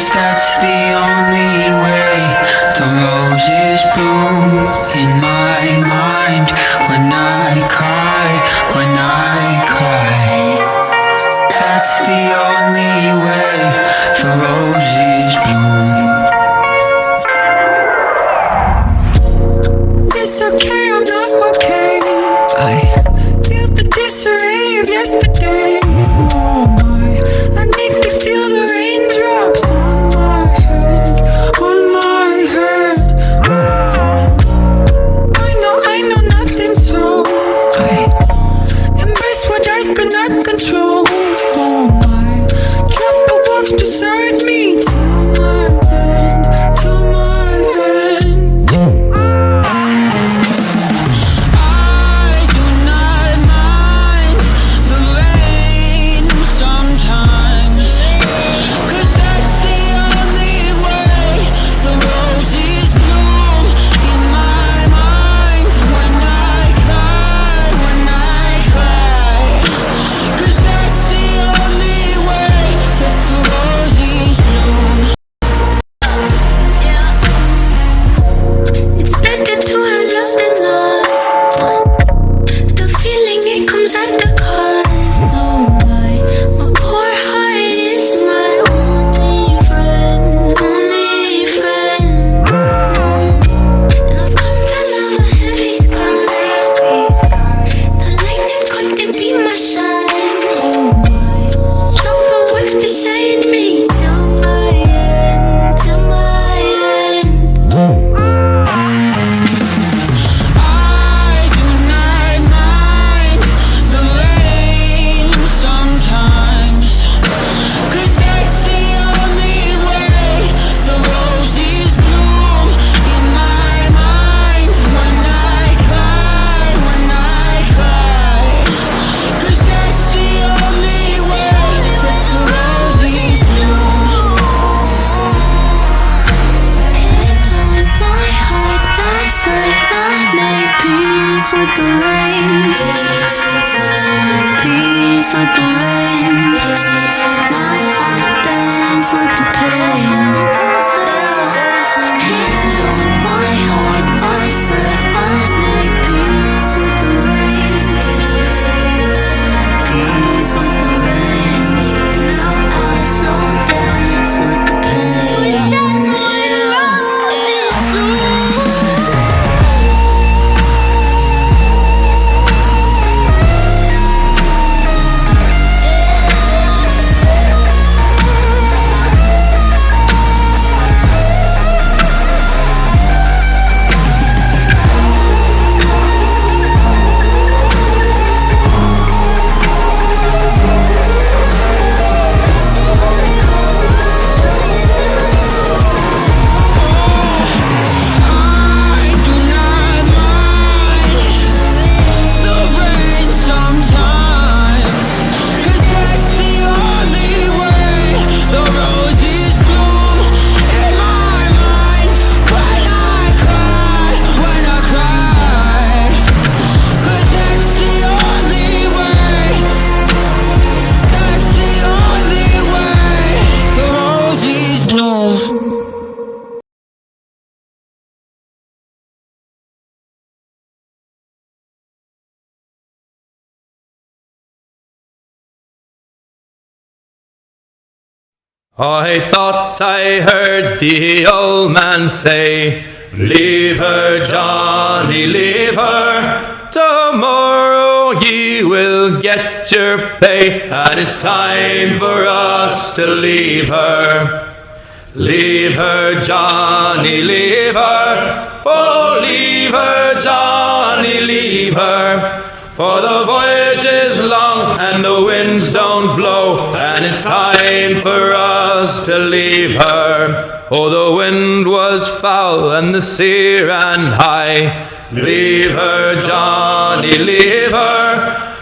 'cause that's the only way the roses bloom in my mind. When I cry, when I cry, that's the only way the roses bloom. It's okay, I'm not okay. I feel the disarray of yesterday. Oh my, I need to feel the raindrops on my head, on my head. I know nothing, so I embrace what I cannot control. Oh my, trouble walks beside me till my end, till my end. I do not mind the rain sometimes, 'cause that's the only way the roses bloom in my mind. When I cry, when I cry, 'cause that's the only way that the roses bloom. It's better to have loved than lost. The feeling, it comes at the cost. Oh my poor heart is my only friend, only friend. And I've come to love a heavy sky. The lightning couldn't be my shine. Oh my, trouble works beside me till my end, till my end. I do not mind the rain sometimes, 'cause that's the only way the roses bloom in my mind. When I cry, when I cry, 'cause that's the only way that the roses bloom. And on my heart I say I made peace with the rain, peace with the rain. Now I dance with the pain. And on my heart I say I made peace with the rain, peace with the rain. Now I still dance with the pain. That's why love is blue. I do not mind the rain sometimes, 'cause that's the only way the roses bloom in my mind. When I cry, when I cry, 'cause that's the only way, that's the only way the roses bloom. I thought I heard the old man say, "Leave her, Johnny, leave her. Tomorrow ye will get your pay, and it's time for us to leave her. Leave her, Johnny, leave her. Oh, leave her, Johnny, leave her. For the voyage is long and the winds don't blow, and it's time for us to leave her." Oh, the wind was foul and the sea ran high. Leave her, Johnny, leave her.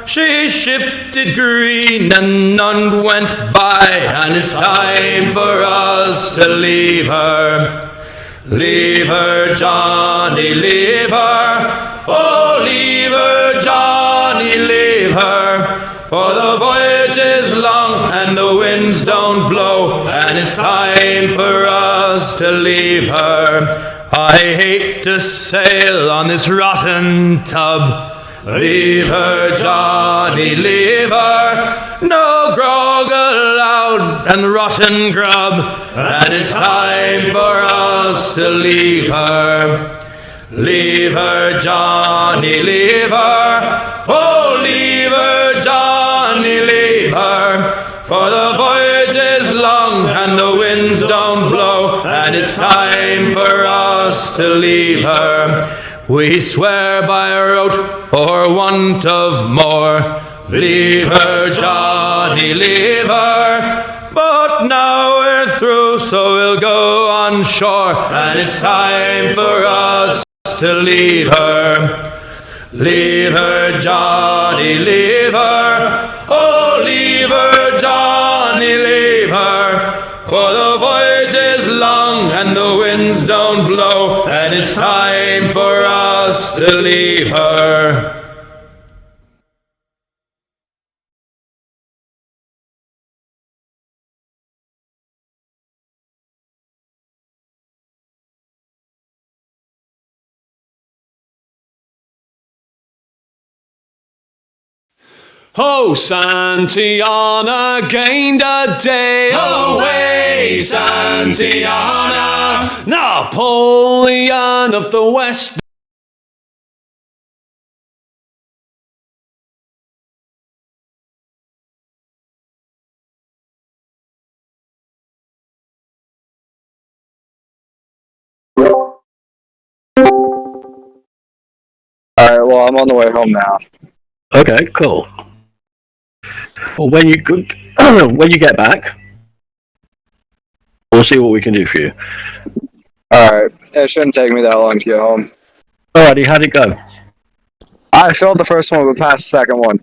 She shipped it green and none went by, and it's time for us to leave her. Leave her, Johnny, leave her. Oh, leave her, Johnny, leave her. For the voyage is long and the winds don't blow, and it's time us to leave her. I hate to sail on this rotten tub. Leave her, Johnny, leave her. No grog allowed and rotten grub. And it's time for us to leave her. Leave her, Johnny, leave her. Oh, leave her, Johnny, leave her. For the voyage is long and the winds don't blow, and it's time for us to leave her. We swear by our oath for want of more. Leave her, Johnny, leave her. But now we're through, so we'll go on shore, and it's time for us to leave her. Leave her, Johnny, leave her. Oh, leave her, Johnny, leave her. For the voyage is long and the winds don't blow, and it's time for us to leave her. Oh, Santillana gained a day away, Santillana. Napoleon of the West. Alright, well, I'm on the way home now. Okay, cool. Well, when you get back, we'll see what we can do for you. Alright, it shouldn't take me that long to get home. Alrighty, how'd it go? I failed the first one, but passed the second one.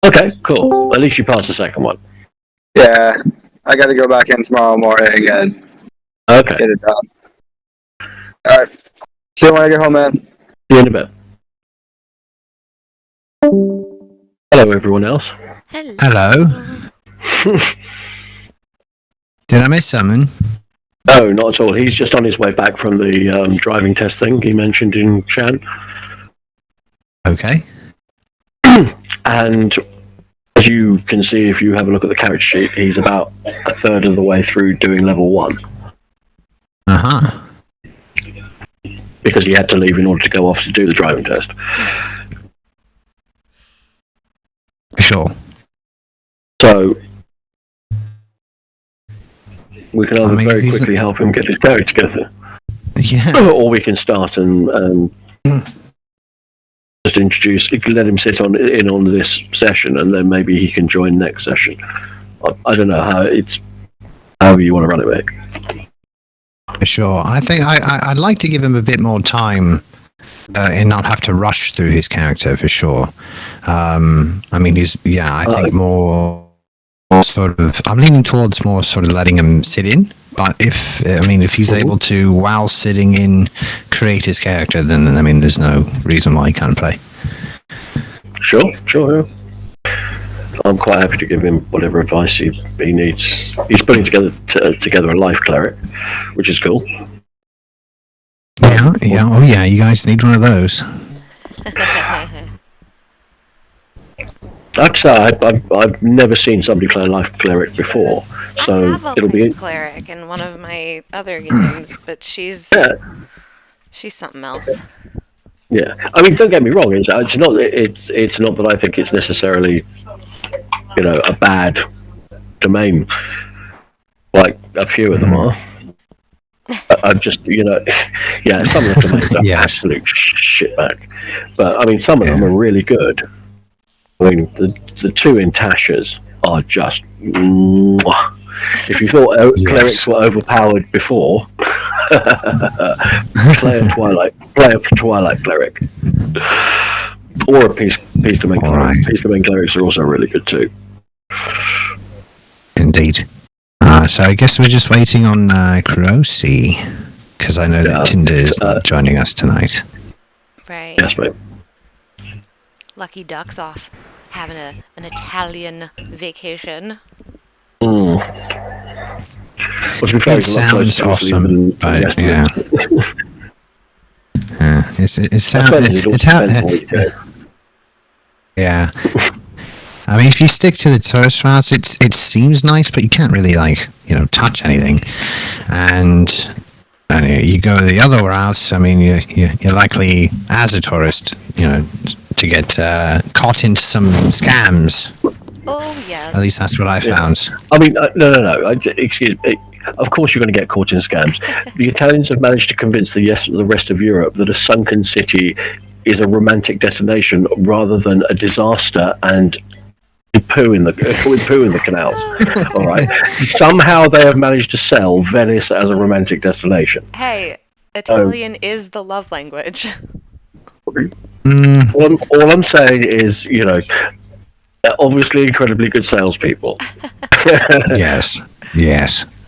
Okay, cool. At least you passed the second one. Yeah, I gotta go back in tomorrow morning and Okay. get it done. Alright, see you when I get home, man. See you in a bit. Hello, everyone else. Hello. Did I miss something? No, not at all. He's just on his way back from the driving test thing he mentioned in chat. Okay. And as you can see, if you have a look at the character sheet, he's about a third of the way through doing level 1. Uh-huh. Because he had to leave in order to go off to do the driving test. Sure. So we can either I mean, if very he's quickly help him get his character together, Yeah. or we can start and just introduce. Let him sit in on this session, and then maybe he can join next session. I don't know how it's. However you want to run it, mate. Sure. I think I'd like to give him a bit more time and not have to rush through his character for sure. I mean, I think more sort of. I'm leaning towards more sort of letting him sit in. But if he's able to, while sitting in, create his character, then I mean, there's no reason why he can't play. Sure. Yeah. I'm quite happy to give him whatever advice he needs. He's putting together a life cleric, which is cool. Yeah. Oh yeah, you guys need one of those. Like I say, I've never seen somebody play a life cleric before, so I have a it'll be cleric in one of my other games, but she's something else. Yeah, I mean, don't get me wrong. It's not that I think it's necessarily, a bad domain. Like a few of them are. I'm just, some of the domains are absolute shitbag. But I mean, some of them are really good. I mean, the two in Tasha's are just. Mwah. If you thought clerics were overpowered before, play a Twilight cleric, or a peace domain cleric. Right. Peace domain clerics are also really good too. Indeed. So I guess we're just waiting on Kurosi, because I know that Tinder is not joining us tonight. Right. Yes, mate. Lucky Duck's off having an Italian vacation. Well, to be fair, It it's a lot closer sounds to Italy awesome, than but the rest of yeah. it. It I sounds. suppose it all It's depends on where you go. Yeah. I mean, if you stick to the tourist routes, it seems nice, but you can't really touch anything. And you go the other routes. I mean, you're likely as a tourist, to get caught into some scams. Oh yes. At least that's what I found. I mean, no. Excuse me. Of course, you're going to get caught in scams. The Italians have managed to convince the rest of Europe that a sunken city is a romantic destination rather than a disaster and poo in the canals. All right. Somehow they have managed to sell Venice as a romantic destination. Hey, Italian is the love language. All I'm saying is, they're obviously incredibly good salespeople. Yes.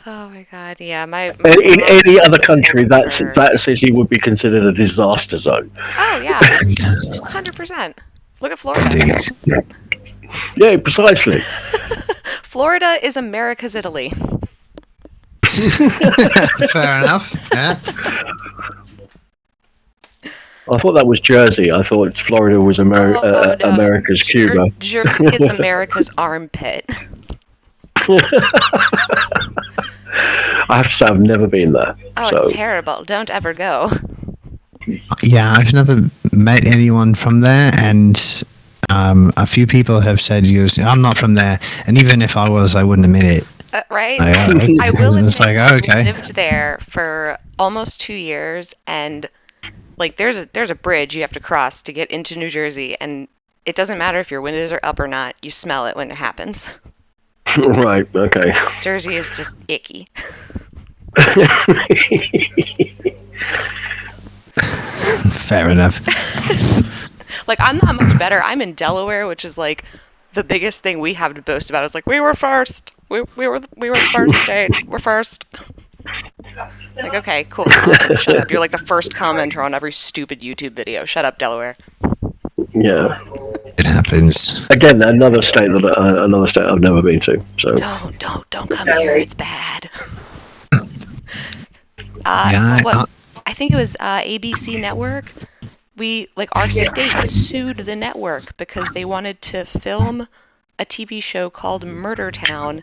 Oh my god, yeah, my In mom any was other a country, coworker. that city would be considered a disaster zone. Oh yeah, 100%. Look at Florida. Indeed. Yeah, precisely. Florida is America's Italy. Fair enough. Yeah. I thought that was Jersey. I thought Florida was Oh, no. America's Cuba. Jersey is America's armpit. I have to say, I've never been there. Oh, so. it's terrible. Don't ever go. Yeah, I've never met anyone from there, and a few people have said, I'm not from there, and even if I was, I wouldn't admit it. Right? I will admit, It's like, oh, okay. I lived there for almost 2 years, and like there's a bridge you have to cross to get into New Jersey, and it doesn't matter if your windows are up or not. You smell it when it happens. Right. Okay. Jersey is just icky. Fair enough. Like, I'm not much better. I'm in Delaware, which is like the biggest thing we have to boast about. Is like we were first. We were the first state. We're first. Like, okay, cool. Shut up. You're like the first commenter on every stupid YouTube video. Shut up, Delaware. Yeah. It happens. Again, another state I've never been to. So. Don't come here. It's bad. Yeah, I think it was ABC Network. Our state sued the network because they wanted to film a TV show called Murder Town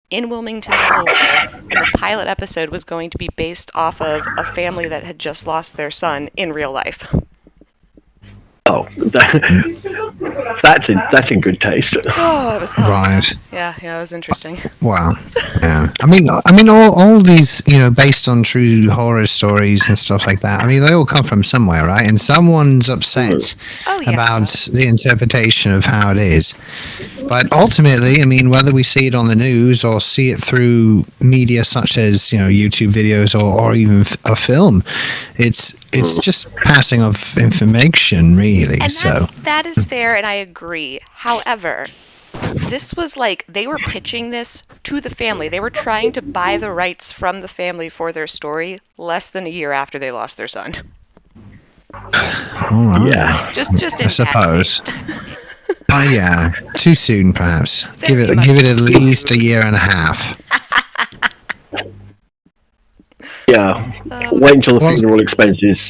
in Wilmington, Delaware, and the pilot episode was going to be based off of a family that had just lost their son in real life. Oh, that's in good taste. Oh, it was Right. Yeah, it was interesting. Wow. Yeah. I mean, all these, based on true horror stories and stuff like that. I mean, they all come from somewhere, right? And someone's upset Oh, yeah. about the interpretation of how it is. But ultimately, I mean, whether we see it on the news or see it through media such as, YouTube videos or even a film, it's just passing of information, really. And So that is fair, and I agree. However, this was like they were pitching this to the family. They were trying to buy the rights from the family for their story less than a year after they lost their son. all right. Yeah. Just I in suppose. taste. Yeah, too soon, perhaps. Give Very it much at too least a year and a half. Yeah. Wait until the Well- funeral expenses,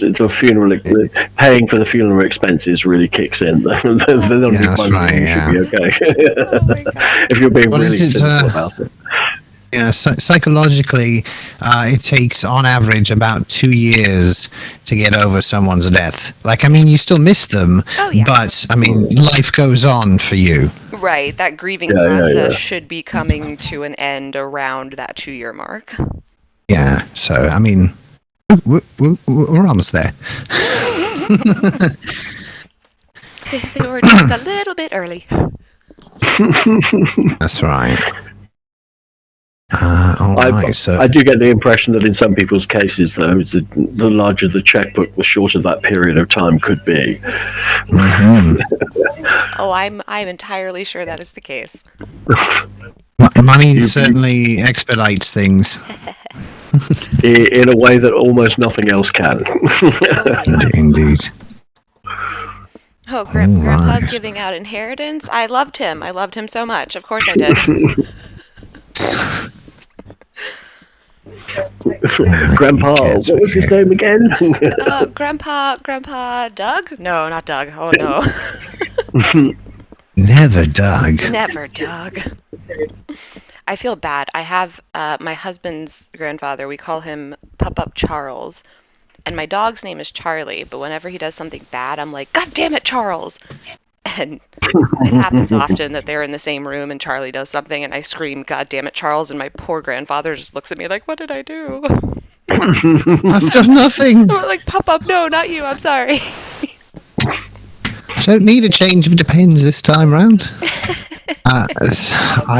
paying for the funeral expenses really kicks in. Then Yeah, that's right, you should be okay. Oh my God. If you're being What really is it, cynical about it. Yeah, psychologically, it takes on average about 2 years to get over someone's death. Like, I mean, you still miss them, Oh, yeah. but I mean, life goes on for you. Right, that grieving Yeah, yeah, process yeah. should be coming to an end around that 2-year mark. Yeah, so I mean, we're almost there. They were just a little bit early. That's right. All right, so I do get the impression that in some people's cases, though, the larger the checkbook, the shorter that period of time could be. mhm. Oh, I'm entirely sure that is the case. Money certainly expedites things. In a way that almost nothing else can. Indeed. Oh, Grandpa's right. giving out inheritance. I loved him. I loved him so much. Of course I did. Grandpa, Cats what was his name again? Grandpa Doug? No, not Doug. Oh no. Never Doug. Never Doug. I feel bad. I have my husband's grandfather. We call him Pup Charles. And my dog's name is Charlie, but whenever he does something bad, I'm like, God damn it, Charles! And it happens often that they're in the same room and Charlie does something and I scream, God damn it, Charles, and my poor grandfather just looks at me like, what did I do? I've done nothing. I'm like, Pup, no, not you, I'm sorry. I don't need a change of depends this time round. I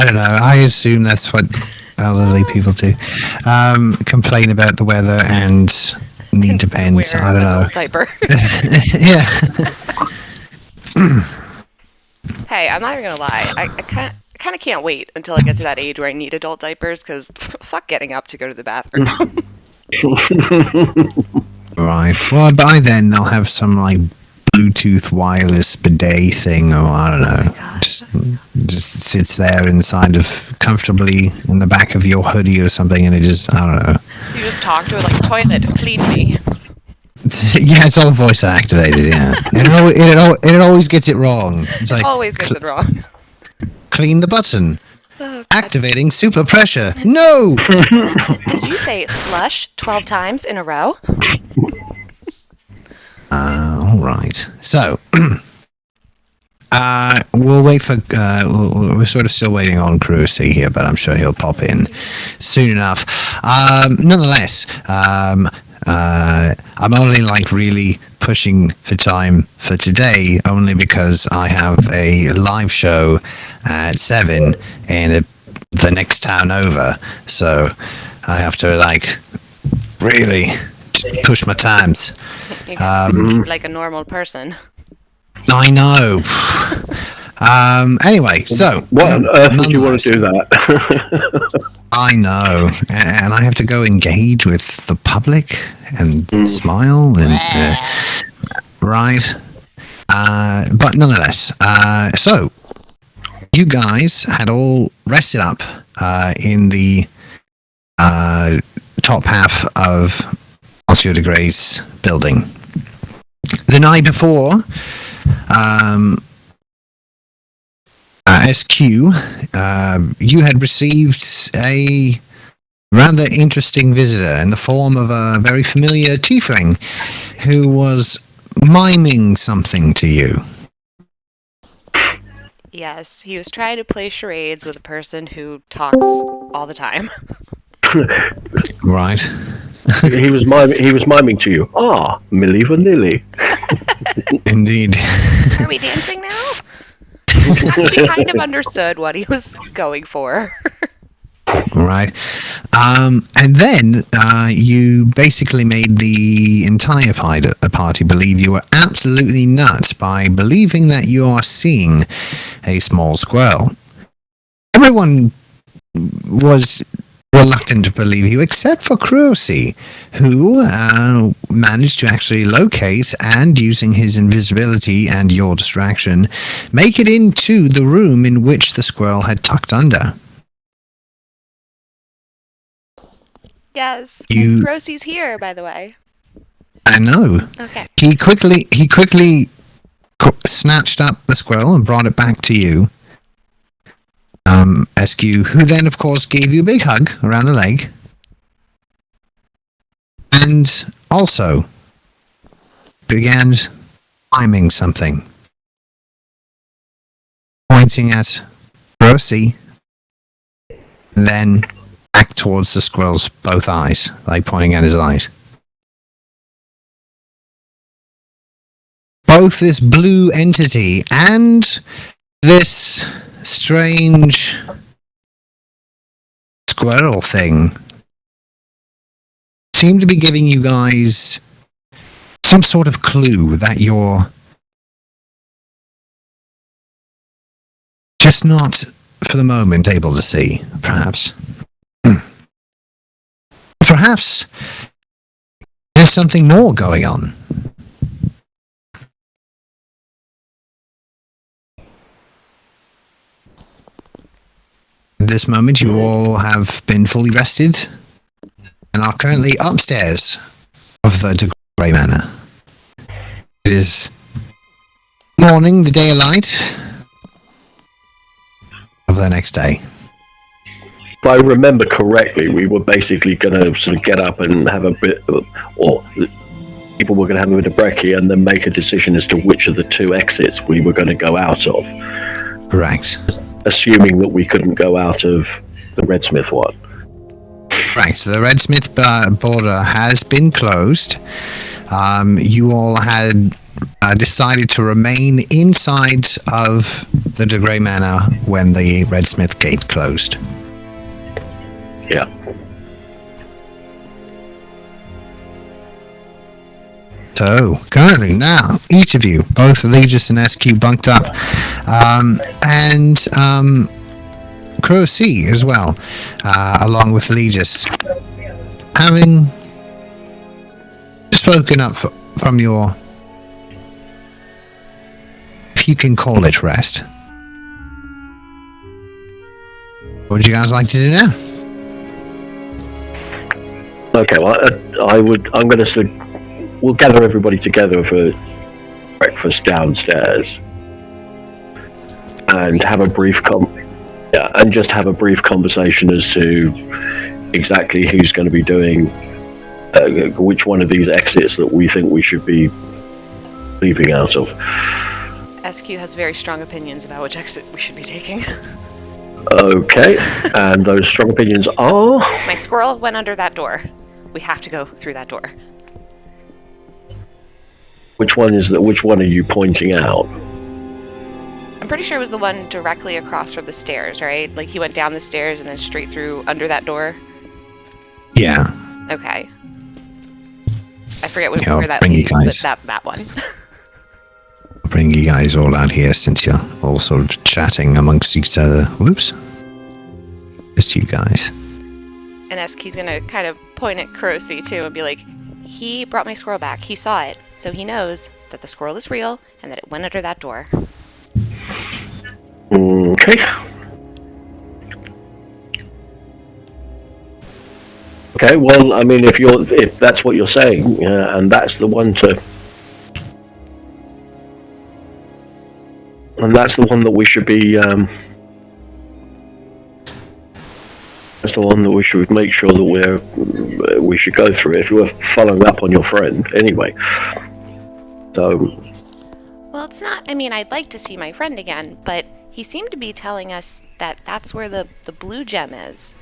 don't know. I assume that's what elderly people do. Complain about the weather and need depends. Wear I don't an know. adult diaper. Yeah. Hey, I'm not even gonna lie. I kind of can't wait until I get to that age where I need adult diapers, because fuck getting up to go to the bathroom. Right. Well, by then they'll have some like Bluetooth wireless bidet thing, or I don't know. Just sits there inside of comfortably in the back of your hoodie or something, and it just I don't know. You just talk to it like, toilet, clean me. Yeah, it's all voice activated. Yeah, it always gets it wrong. It's like Always gets it wrong. clean the button. Oh, God. Activating super pressure. No. Did you say flush 12 times in a row? All right. So, we'll wait for. We're sort of still waiting on Cruisy here, but I'm sure he'll pop in soon enough. Nonetheless, I'm only like really pushing for time for today, only because I have a live show at 7 in the next town over. So I have to like really push my times. You can like a normal person. I know. Anyway, so What on earth would you want to do that? I know, and I have to go engage with the public and smile and right. But nonetheless, so you guys had all rested up in the top half of Monsieur de Grey's building. The night before, SQ, you had received a rather interesting visitor in the form of a very familiar tiefling who was miming something to you. Yes, he was trying to play charades with a person who talks all the time. Right. He was miming to you. Ah, Milli Vanilli. Indeed. Are we dancing now? Actually, kind of understood what he was going for. Right. And then you basically made the entire party believe you were absolutely nuts by believing that you are seeing a small squirrel. Everyone was reluctant to believe you, except for Cruisy, who managed to actually locate and, using his invisibility and your distraction, make it into the room in which the squirrel had tucked under. Yes. You- Rosie's here, by the way. I know. Okay. He quickly snatched up the squirrel and brought it back to you. SQ, who then, of course, gave you a big hug around the leg. And also began miming something. Pointing at Rosie, and then back towards the squirrel's both eyes, like pointing at his eyes. Both this blue entity and this strange squirrel thing seem to be giving you guys some sort of clue that you're just not, for the moment, able to see, perhaps. Perhaps there's something more going on. At this moment, you all have been fully rested. and are currently upstairs of the De Grey Manor. It is morning, the daylight of the next day. If I remember correctly, we were basically going to sort of get up and have a bit, or people were going to have a bit of brekkie and then make a decision as to which of the two exits we were going to go out of. Correct. Assuming that we couldn't go out of the Redsmith one. Right, so the Redsmith border has been closed. You all had decided to remain inside of the De Grey Manor when the Redsmith gate closed. Yeah. So, currently now, each of you, both Legis and SQ, bunked up, and Crow C as well, along with Legis, having spoken up from your, if you can call it, rest. What would you guys like to do now? Okay, well, I'm going to we'll gather everybody together for breakfast downstairs and have a brief just have a brief conversation as to exactly who's going to be doing which one of these exits that we think we should be leaving out of. SQ has very strong opinions about which exit we should be taking. Okay, and those strong opinions are? My squirrel went under that door. We have to go through that door. Which one is that? Which one are you pointing out? I'm pretty sure it was the one directly across from the stairs, right? Like he went down the stairs and then straight through under that door? Yeah. Okay. I forget where that bring you leads, but guys. that one. I'll bring you guys all out here since you're all sort of chatting amongst each other. Whoops. Just you guys. And SQ's gonna kind of point at Kurosi too and be like, he brought my squirrel back. He saw it. So he knows that the squirrel is real and that it went under that door. Okay. Okay, well, I mean, if that's what you're saying, and that's the one that we should be, that's the one that we should make sure that we should go through if you were following up on your friend, anyway. So. Well, it's not, I mean, I'd like to see my friend again, but he seemed to be telling us that that's where the blue gem is.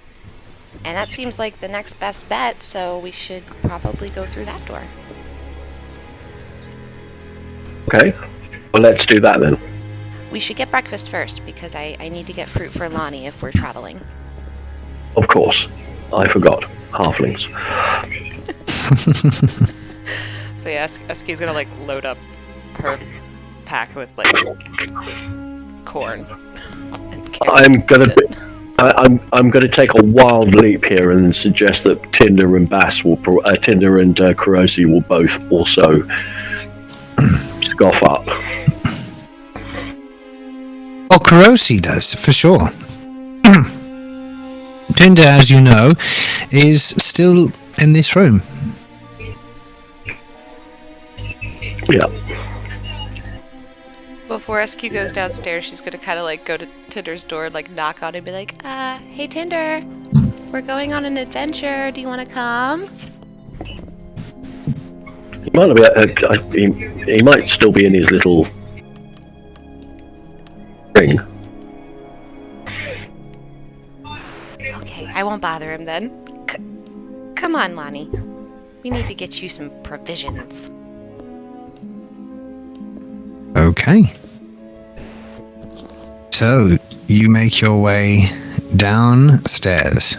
And that seems like the next best bet, so we should probably go through that door. Okay. Well, let's do that then. We should get breakfast first, because I need to get fruit for Lonnie if we're traveling. Of course. I forgot. Halflings. So yeah, SQ's gonna like load up her pack with like corn. I'm gonna take a wild leap here and suggest that Tinder and Kurosi will both also scoff up. Oh, Kurosi does, for sure. Tinder, as you know, is still in this room. Yeah. Before SQ goes downstairs, she's gonna kind of like go to Tinder's door, like knock on it and be like, hey Tinder, we're going on an adventure. Do you want to come? He might still be in his little ring. Okay, I won't bother him then. Come on, Lonnie. We need to get you some provisions. Okay. So, you make your way downstairs.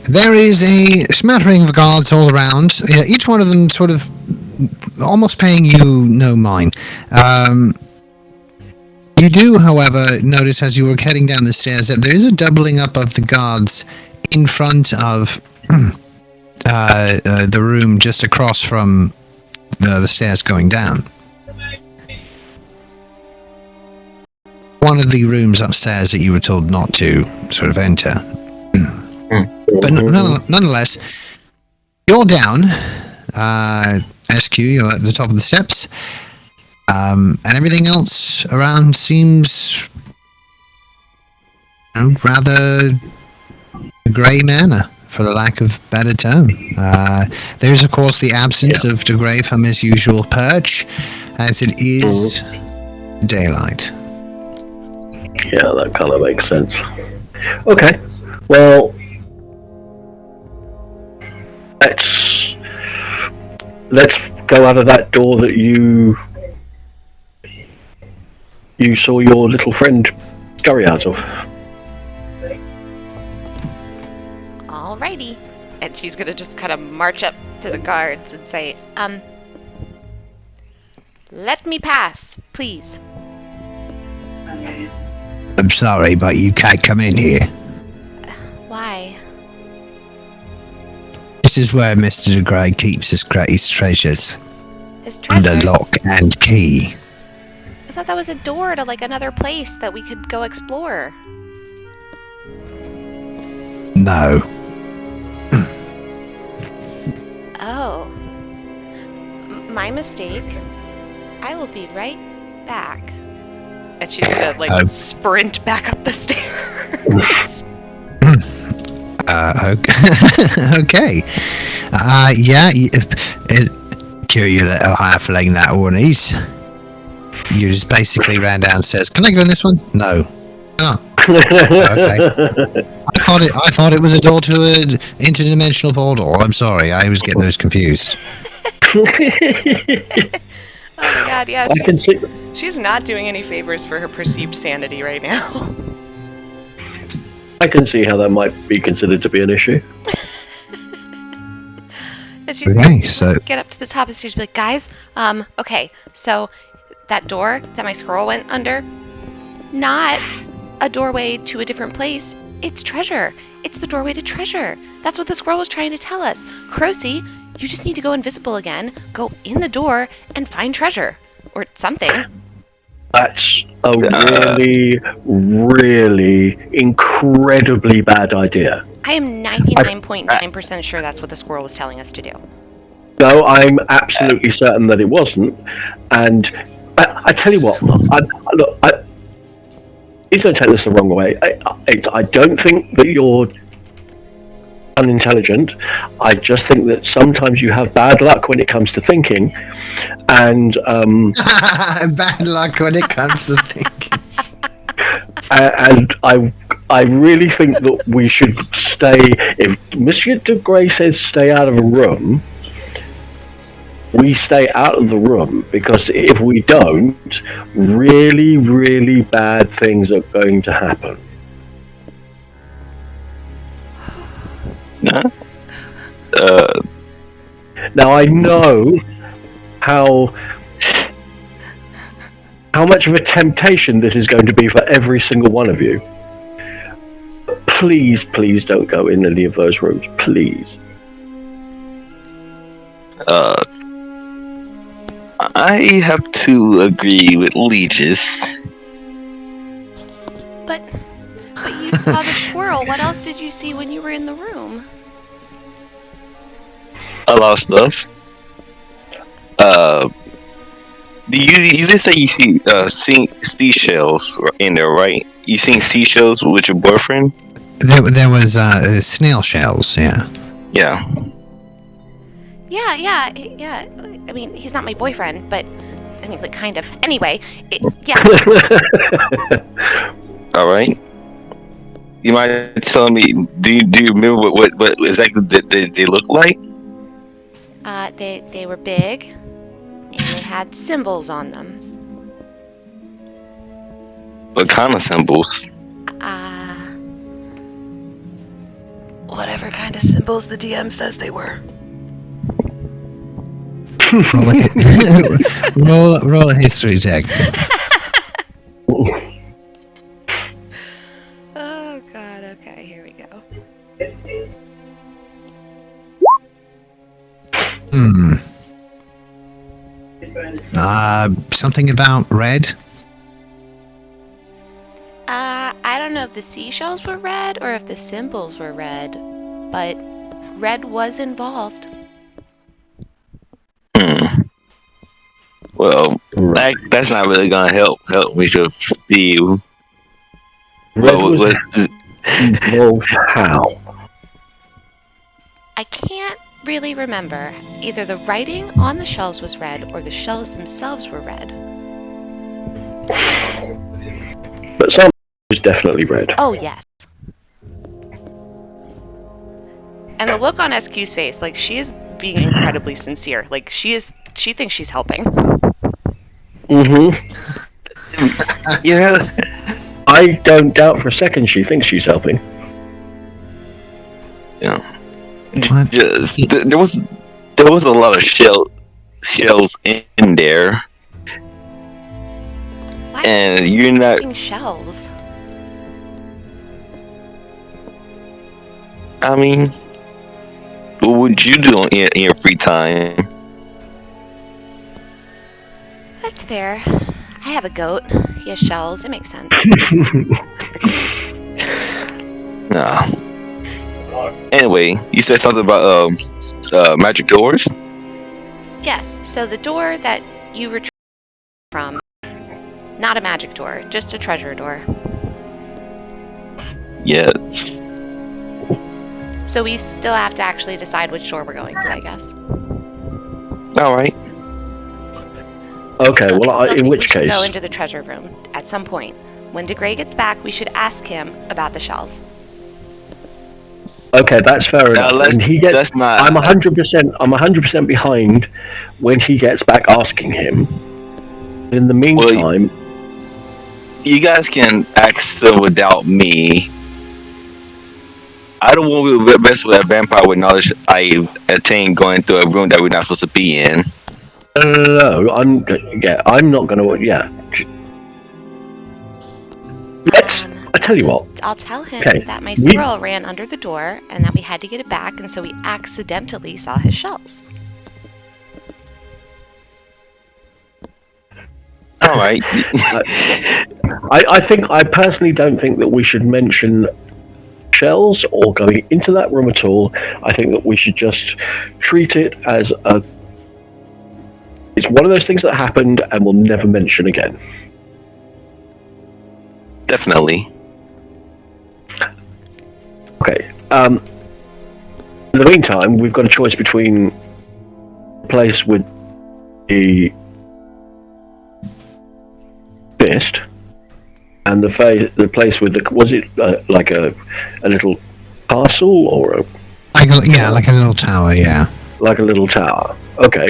There is a smattering of guards all around, each one of them sort of almost paying you no mind. You do, however, notice as you were heading down the stairs that there is a doubling up of the guards in front of the room just across from the stairs going down. One of the rooms upstairs that you were told not to sort of enter. but nonetheless, you're down. SQ, you're at the top of the steps. And everything else around seems rather grey manner, for the lack of better term. There is, of course, the absence of De Grey from his usual perch, as it is daylight. Yeah, that kind of makes sense. Okay, well, let's go out of that door that you saw your little friend scurry out of. Alrighty. And she's gonna just kind of march up to the guards and say, let me pass, please. I'm sorry, but you can't come in here. Why? This is where Mr. De Grey keeps his greatest treasures. His treasures? Under lock and key. I thought that was a door to, like, another place that we could go explore. No. Oh. My mistake. I will be right back. And she's gonna, like, sprint back up the stairs. Okay. Cue you little halfling that one is. You just basically ran downstairs. Can I go in this one? No. Oh. Okay. I thought it was a door to an interdimensional portal. I'm sorry, I was getting those confused. Oh my god, yeah. I can see. She's not doing any favors for her perceived sanity right now. I can see how that might be considered to be an issue. And she's so get up to the top of the stairs and be like, guys, okay, so that door that my scroll went under, not a doorway to a different place. It's treasure. It's the doorway to treasure. That's what the scroll was trying to tell us. Crocy, you just need to go invisible again, go in the door, and find treasure. Or something. That's a really, really incredibly bad idea. I am 99.9% sure that's what the squirrel was telling us to do. No, I'm absolutely certain that it wasn't. And I tell you what, he's going to take this the wrong way. I don't think that you're unintelligent. I just think that sometimes you have bad luck when it comes to thinking. And bad luck when it comes to thinking. And I really think that we should stay. If Monsieur De Grey says stay out of a room, we stay out of the room, because if we don't, really, really bad things are going to happen. Now I know how much of a temptation this is going to be for every single one of you. But please, please don't go in any of those rooms, please. I have to agree with Legis. But you saw the squirrel. What else did you see when you were in the room? A lot of stuff. You did say you see seashells in there, right? You seen seashells with your boyfriend? There was snail shells, yeah. Yeah. Yeah. I mean, he's not my boyfriend, but I mean, like, kind of. Anyway, yeah. All right. You mind telling me? Do you remember what exactly they look like? They were big, and they had symbols on them. What kind of symbols? Whatever kind of symbols the DM says they were. roll a history check. Oh god, okay, here we go. Something about red? I don't know if the seashells were red or if the symbols were red. but red was involved. Well, that's not really gonna help me to see. Red was involved how? I can't really remember. Either the writing on the shells was red or the shells themselves were red. But some was definitely red. Oh, yes. And the look on SQ's face, like, she is being incredibly sincere. Like, she thinks she's helping. Yeah. I don't doubt for a second she thinks she's helping. Yeah. What? Just, there was a lot of shells in there, Why and is she you're not. using shells? I mean, what would you do in your free time? That's fair. I have a goat. He has shells. It makes sense. Nah. Anyway, you said something about magic doors. Yes, so the door that you retrieved from, not a magic door, just a treasure door. Yes. So we still have to actually decide which door we're going through, I guess. All right. Okay, well, I still in think which we should case... go into the treasure room at some point. When DeGrey gets back, we should ask him about the shells. Okay, that's fair enough. let's- When he gets, let's not- I'm 100% behind when he gets back asking him. In the meantime, You guys can ask them without me. I don't want to mess with a vampire with knowledge I attained going through a room that we're not supposed to be in. no, I'm not going to. Yeah. Let's. I tell you what. I'll tell him Okay, that my we- squirrel ran under the door and that we had to get it back, and so we accidentally saw his shells. All right. I personally don't think that we should mention shells or going into that room at all. I think that we should just treat it as it's one of those things that happened and we'll never mention again. Definitely. Okay. In the meantime, we've got a choice between the place with the fist and the place with the, was it like a little castle or Like a little tower, yeah. like a little tower? Okay.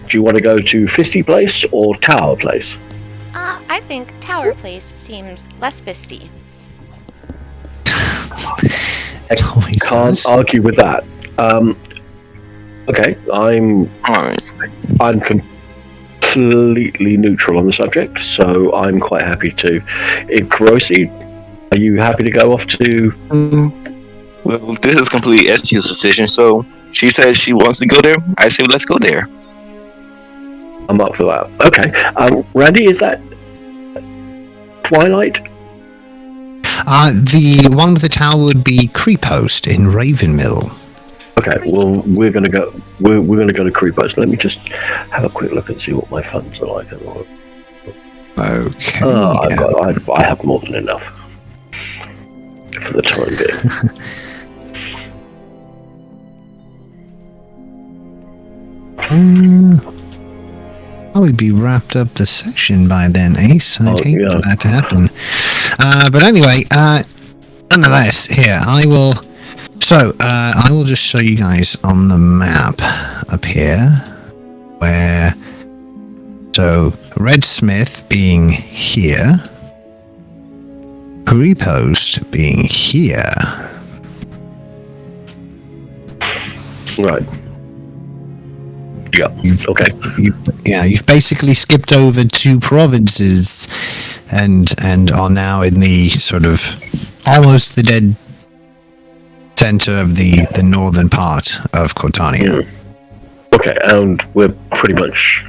Do you want to go to Fisty Place or Tower Place? I think Tower Place seems less fisty. It always Can't does. argue with that. Okay, All right. I'm completely neutral on the subject, so I'm quite happy to. Kurosi, are you happy to go off to? Well, this is completely ST's decision, so she says she wants to go there. I say let's go there. I'm up for that. Okay, Randy, is that Twilight? The one with the tower would be Creepost in Ravenmill. Okay, well we're gonna go. We're gonna go to Creepos. Let me just have a quick look and see what my funds are like. Okay. Oh, yeah. I have more than enough for the time being. I would be wrapped up the session by then, Ace. I'd hate yeah. for that to happen. But anyway, nonetheless, here, I will... So, I will just show you guys on the map up here, where... So, Red Smith being here, Creepost being here. Right. Yeah. Okay. You've basically skipped over 2 provinces, and are now in the sort of almost the dead center of the northern part of Cortania. Okay, and we're pretty much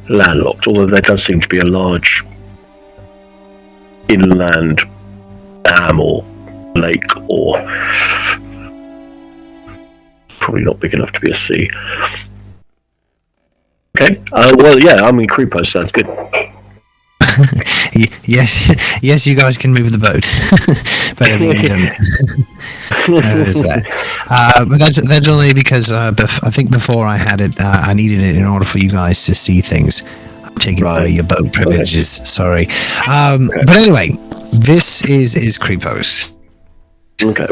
landlocked, although there does seem to be a large inland dam or lake or probably not big enough to be a C. Okay. Well, yeah. I mean, crew post sounds good. Yes, you guys can move the boat. But I mean, you don't. There is that. But that's only because I think before I had it, I needed it in order for you guys to see things. I'm taking away your boat privileges. Sorry. But anyway, this is Kripos. Okay.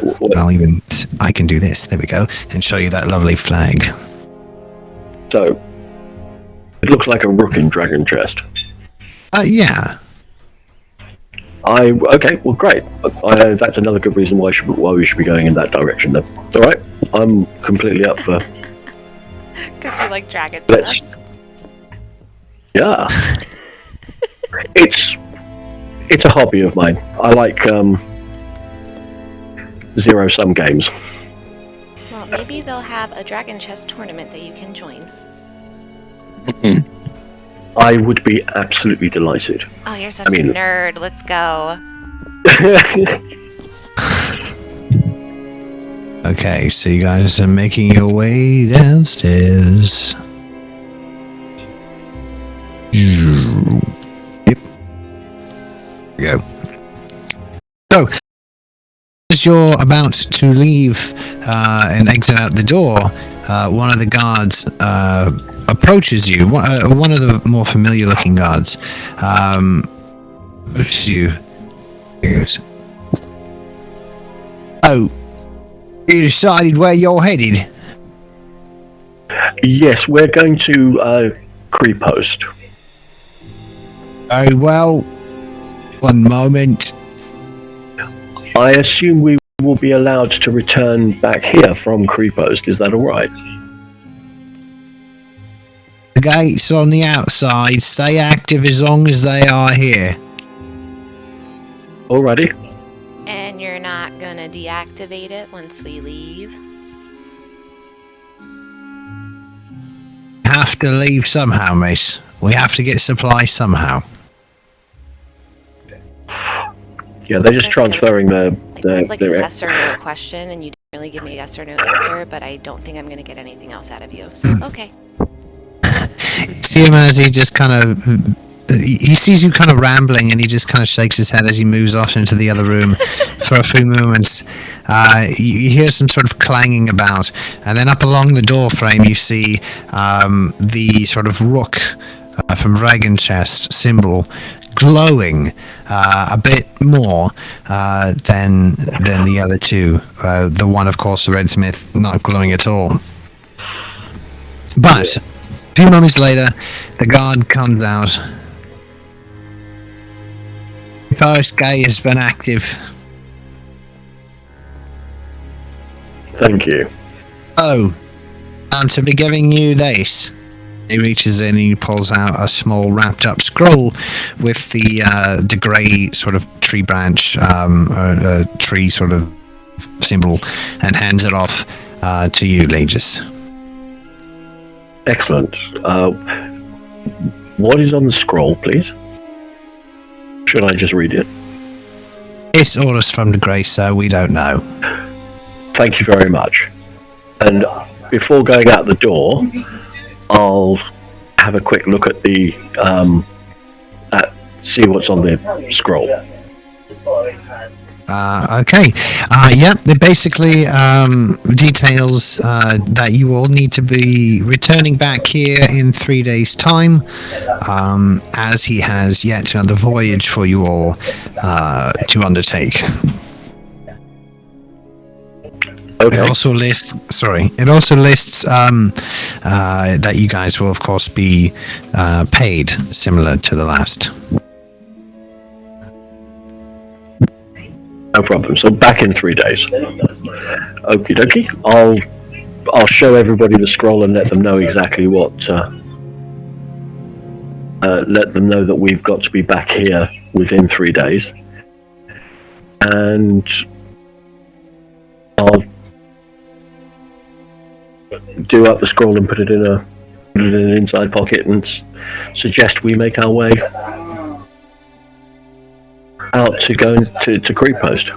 I can do this. There we go, and show you that lovely flag. So it looks like a rook in dragon chest. Yeah. Okay. Well, great. That's another good reason why we should be going in that direction. Then. All right. I'm completely up for. Because you like dragon Let's. dust. Yeah. It's a hobby of mine. I like zero-sum games. Well, maybe they'll have a dragon chess tournament that you can join. I would be absolutely delighted. Oh, you're such a nerd. Let's go. Okay, so you guys are making your way downstairs. Yep. There we go. So, as you're about to leave and exit out the door, one of the guards approaches you. One of the more familiar-looking guards approaches you. He goes, "Oh, you decided where you're headed?" Yes, we're going to Creep Post. Very well. One moment. I assume we will be allowed to return back here from Creep Post. Is that all right? The gates on the outside stay active as long as they are here. Alrighty. And you're not gonna deactivate it once we leave? Have to leave somehow, miss. We have to get supplies somehow. Yeah, they're just transferring It's like a yes or no question, and you didn't really give me a yes or no answer, but I don't think I'm gonna get anything else out of you. So, okay. See him as he just kind of... He sees you kind of rambling, and he just kind of shakes his head as he moves off into the other room for a few moments. You hear some sort of clanging about, and then up along the door frame you see the sort of rook from Dragon Chest symbol glowing a bit more than the other two. The one, of course, the Redsmith, not glowing at all. But a few moments later, the guard comes out. First gate has been active. Thank you. Oh, I'm to be giving you this. He reaches in and he pulls out a small wrapped up scroll with the grey sort of tree branch, tree sort of symbol, and hands it off to you, Legis. Excellent. What is on the scroll, please? Should I just read it? It's orders from the Grey, so we don't know. Thank you very much. And before going out the door, I'll have a quick look at the see what's on the scroll. Okay. Yeah, it basically details that you all need to be returning back here in 3 days' time, as he has yet another voyage for you all to undertake. Okay. It also lists. It also lists that you guys will, of course, be paid similar to the last. No problem. So back in 3 days. Okie dokie. I'll show everybody the scroll and let them know exactly what. Let them know that we've got to be back here within 3 days, and I'll do up the scroll and put it in an inside pocket and suggest we make our way out to go to Creep Post.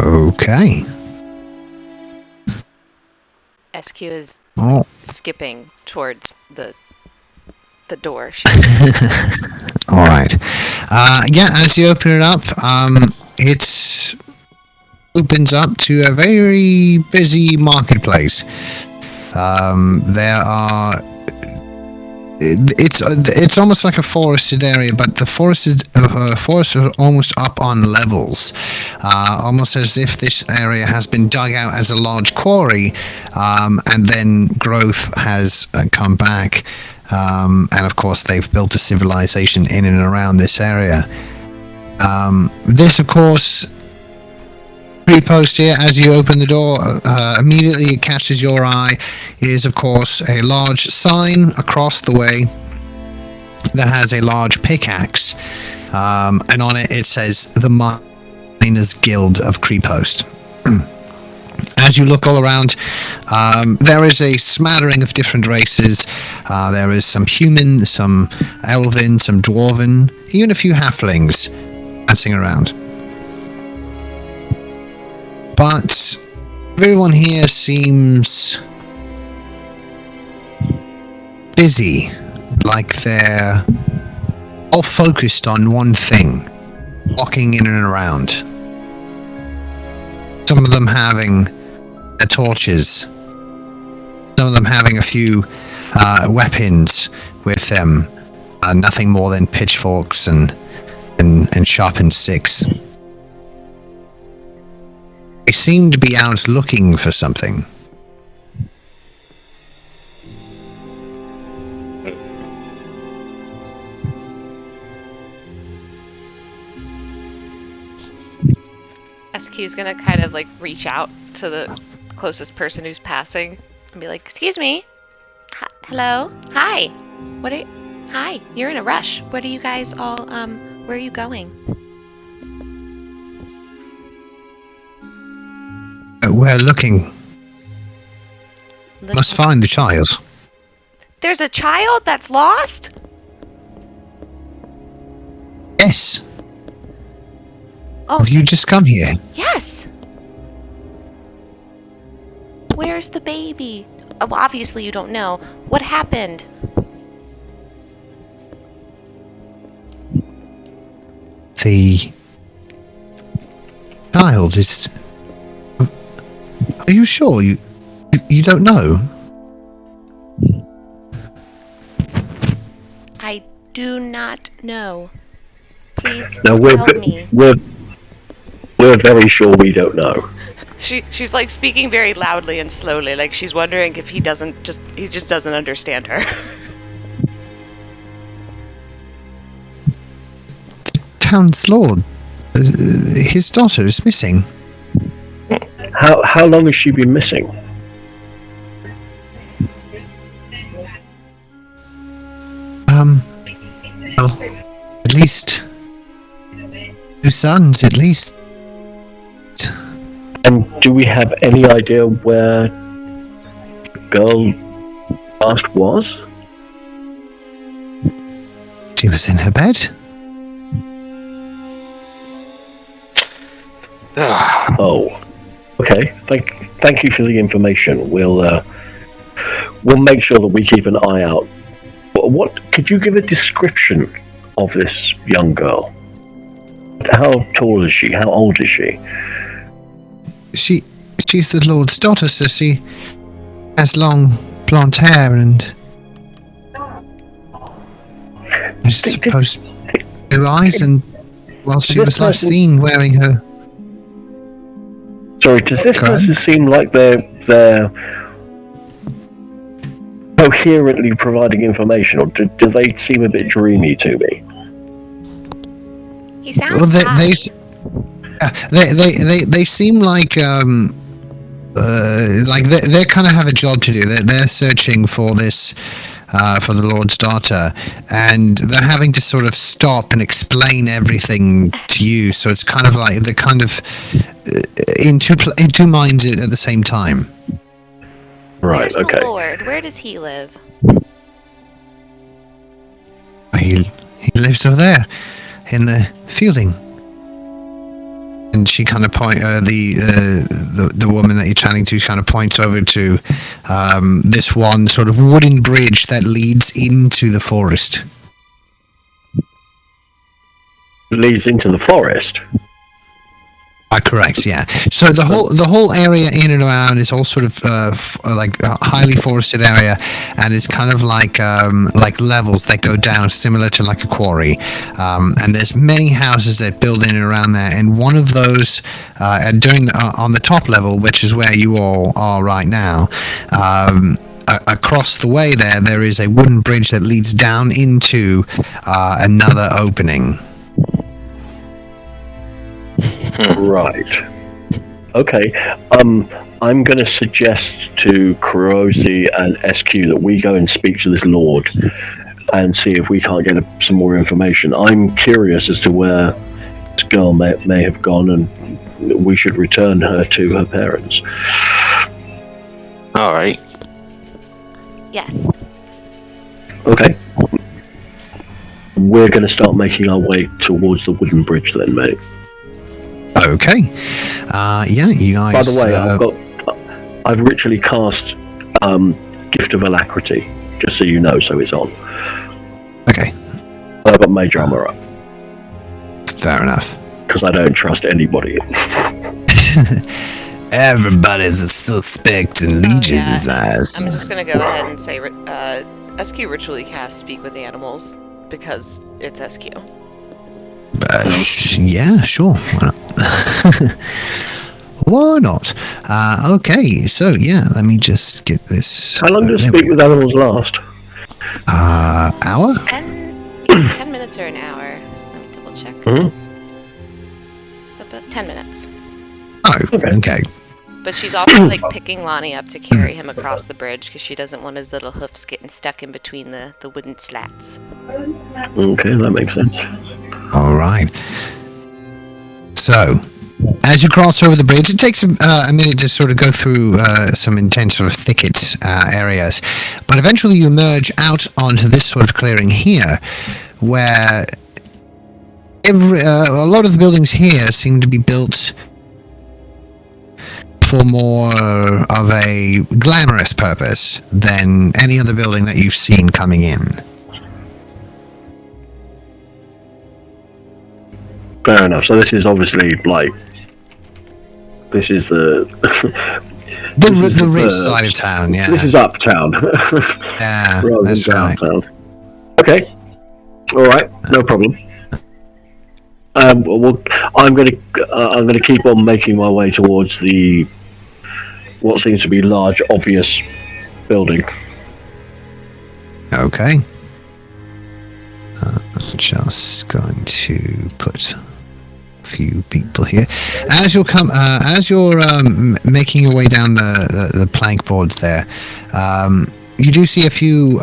Okay. SQ is Oh, skipping towards the door. all right. Yeah, as you open it up, it opens up to a very busy marketplace. There are. It's almost like a forested area, but the forests are almost up on levels, almost as if this area has been dug out as a large quarry, and then growth has come back, and of course they've built a civilization in and around this area. This, of course, pre-post here, as you open the door, immediately it catches your eye, is of course a large sign across the way that has a large pickaxe, and on it says the Miners Guild of Creepost. As you look all around, there is a smattering of different races. There is some human, some elven, some dwarven, even a few halflings dancing around. But everyone here seems busy, like they're all focused on one thing, walking in and around. Some of them having their torches, some of them having a few weapons with them, nothing more than pitchforks and sharpened sticks. They seem to be out looking for something. SQ is gonna kind of like reach out to the closest person who's passing and be like, "Excuse me, hello, hi, what are you? Hi, you're in a rush. What are you guys all? Where are you going?" We're looking. Must find the child. There's a child that's lost? Yes. Oh, Have you just come here? yes. Where's the baby? Oh, obviously you don't know. What happened? The child is. Are you sure you don't know? I do not know. Please No, tell me. we're very sure we don't know. She's like speaking very loudly and slowly, like she's wondering if he just doesn't understand her. Town's lord, his daughter is missing. How long has she been missing? Well, at least 2 sons, at least. And do we have any idea where the girl last was? She was in her bed. Oh, okay. Thank you for the information. We'll make sure that we keep an eye out. What could you give a description of this young girl? How tall is she? How old is she? She's the Lord's daughter, so she has long blonde hair and I suppose blue eyes, and well, she was last seen wearing her. Sorry, does this person seem like they're coherently providing information, or do they seem a bit dreamy to me? He sounds Well, they seem like they kind of have a job to do. They're searching for this for the Lord's daughter, and they're having to sort of stop and explain everything to you. So it's kind of like they're kind of in two minds at the same time. Right. Where's Okay. the Lord? Where does he live? He lives over there in the fielding. she kind of the woman that you're chatting to kind of points over to this one sort of wooden bridge that leads into the forest. Leads into the forest? Correct, yeah. So the whole area in and around is all sort of like a highly forested area, and it's kind of like levels that go down, similar to like a quarry. And there's many houses that build in and around there, and one of those, on the top level, which is where you all are right now, across the way there is a wooden bridge that leads down into another opening. Right. Okay. I'm going to suggest to Kurosi and SQ that we go and speak to this lord and see if we can't get some more information. I'm curious as to where this girl may have gone, and we should return her to her parents. All right. Yes. Okay. We're going to start making our way towards the wooden bridge then, mate. Okay. Yeah, you guys. By the way, I've ritually cast Gift of Alacrity, just so you know, so it's on. Okay. I've got Mage Armor up. Fair enough. Because I don't trust anybody. Everybody's a suspect in Legis' eyes. I'm just gonna go ahead and say SQ ritually cast Speak with Animals because it's SQ. Yeah, sure. Why not? Why not? Okay, so yeah, let me just get this. How long does Speak with Animals last? Hour? 10 minutes or an hour. Let me double check. Mm-hmm. About 10 minutes. Oh, okay. But she's also like picking Lonnie up to carry him across the bridge because she doesn't want his little hoofs getting stuck in between the wooden slats. Okay, that makes sense. All right. So, as you cross over the bridge, it takes a minute to sort of go through some intense sort of thicket areas, but eventually you emerge out onto this sort of clearing here, where a lot of the buildings here seem to be built for more of a glamorous purpose than any other building that you've seen coming in. Fair enough. So this is obviously like this is the the rich side of town. Yeah, this is uptown. Yeah, rather that's than right. downtown. Okay, all right, no problem. Well, I'm gonna keep on making my way towards what seems to be large, obvious building. Okay. I'm just going to put a few people here. As you're making your way down the plank boards there, you do see a few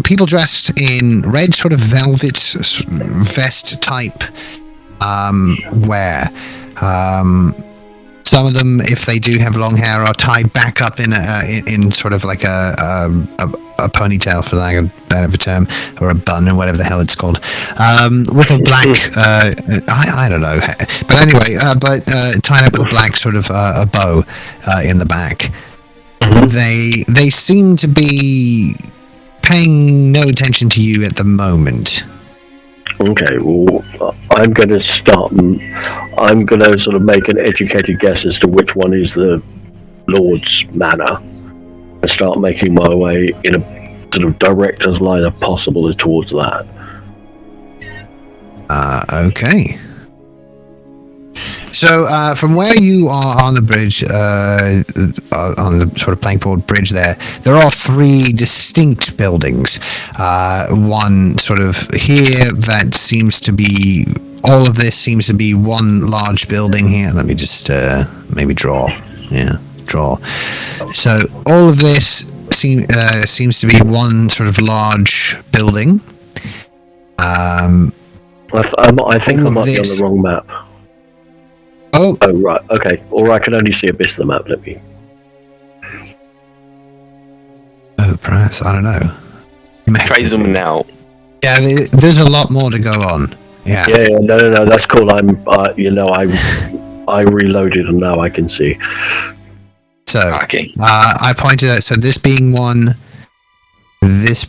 people dressed in red sort of velvet vest type wear. Some of them, if they do have long hair, are tied back up in sort of like a ponytail, for lack of better term, or a bun, or whatever the hell it's called, with a black, I don't know, but anyway, tied up with a black sort of a bow in the back. Mm-hmm. They seem to be paying no attention to you at the moment. Okay, well, I'm going to start. I'm going to sort of make an educated guess as to which one is the Lord's manor, and start making my way in a sort of direct as line as possible as towards that. Okay. So, from where you are on the bridge, on the sort of plankboard bridge there are three distinct buildings. One sort of here that seems to be, all of this seems to be one large building here. Let me just maybe draw. Yeah, draw. So, all of this seems to be one sort of large building. I think I might be on the wrong map. Oh, right, okay. Or I can only see a bit of the map, let me... Oh, perhaps, I don't know. Try zooming out. Yeah, there's a lot more to go on. Yeah. Yeah, no, that's cool. I reloaded and now I can see. So Okay. I pointed out. So this being one, and this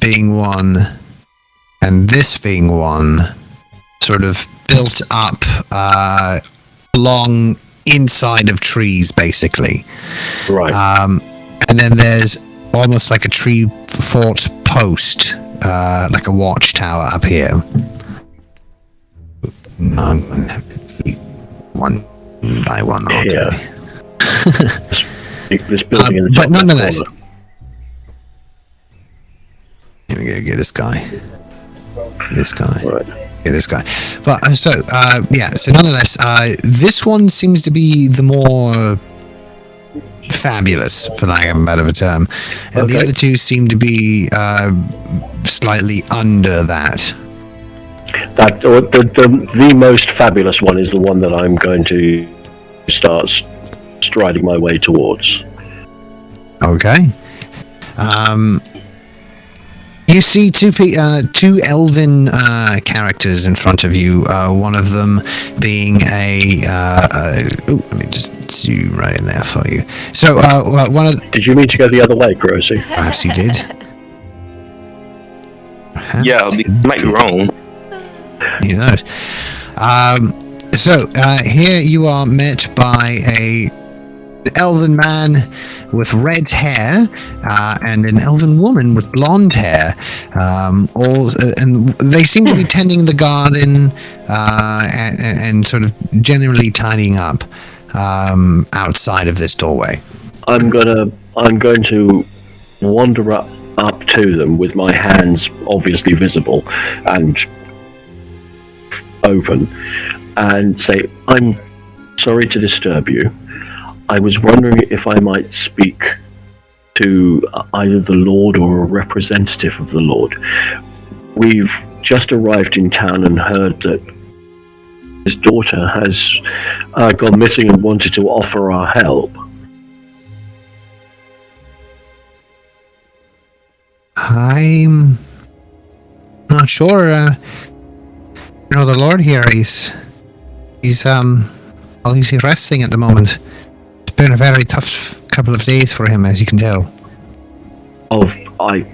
being one, sort of built up along inside of trees, basically. Right. And then there's almost like a tree fort post, like a watchtower up here. One by one. Okay. Yeah. This building in the top but nonetheless, corner. here we go. Get this guy. This guy. Right. Get this guy. But so nonetheless, this one seems to be the more fabulous, for lack of a better term, and the Okay. other two seem to be slightly under that. That the most fabulous one is the one that I'm going to start striding my way towards. Okay. You see two elven characters in front of you. One of them being let me just zoom right in there for you. So, one of Did you mean to go the other way, Rosie? perhaps you did. Perhaps Yeah, you might be wrong. You know. So here you are met by an elven man with red hair and an elven woman with blonde hair. And they seem to be tending the garden and sort of generally tidying up outside of this doorway. I'm going to wander up to them with my hands obviously visible and open and say, "I'm sorry to disturb you. I was wondering if I might speak to either the Lord or a representative of the Lord. We've just arrived in town and heard that his daughter has gone missing and wanted to offer our help." I'm not sure. The Lord here, he's resting at the moment. It's been a very tough couple of days for him, as you can tell. Oh, I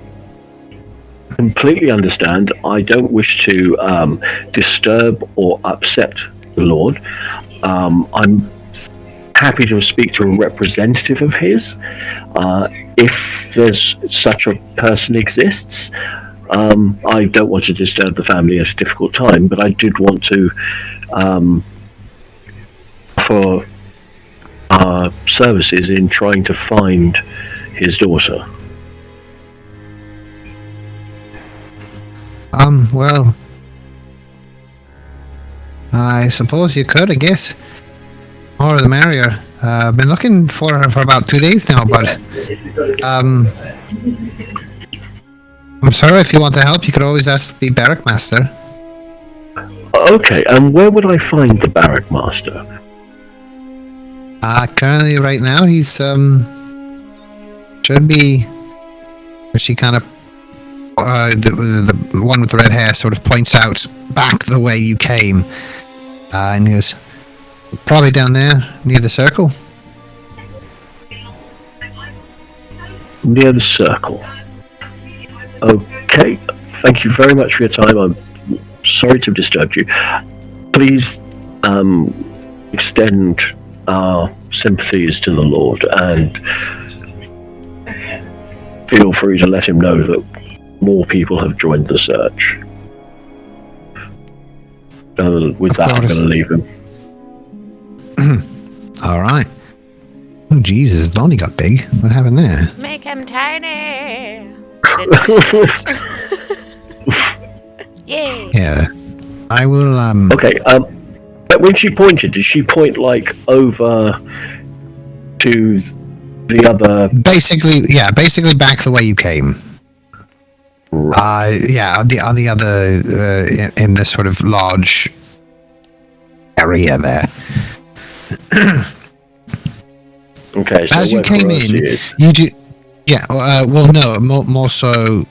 completely understand. I don't wish to disturb or upset the Lord. I'm happy to speak to a representative of his, if there's such a person exists. I don't want to disturb the family at a difficult time, but I did want to offer services in trying to find his daughter. Well, I suppose you could, I guess. More the merrier. I've been looking for her for about 2 days now, but I'm sorry, if you want to help, you could always ask the barrack master. Okay, and where would I find the barrack master? Currently, right now, he's should be. She kind of the one with the red hair sort of points out back the way you came, and he goes, probably down there near the circle. Near the circle. Okay, thank you very much for your time. I'm sorry to have disturbed you. Please extend our sympathies to the Lord and feel free to let him know that more people have joined the search. With that, I'm going to leave him. All right. Oh, Jesus, Lonnie got big. What happened there? Make him tiny. Yay. Yeah. I will, Okay, but when she pointed, did she point, like, over to the other... Basically back the way you came. Yeah, on the other, in this sort of large area there. Okay, so as you where came Rosie in, is. you do... Yeah, well, no, more so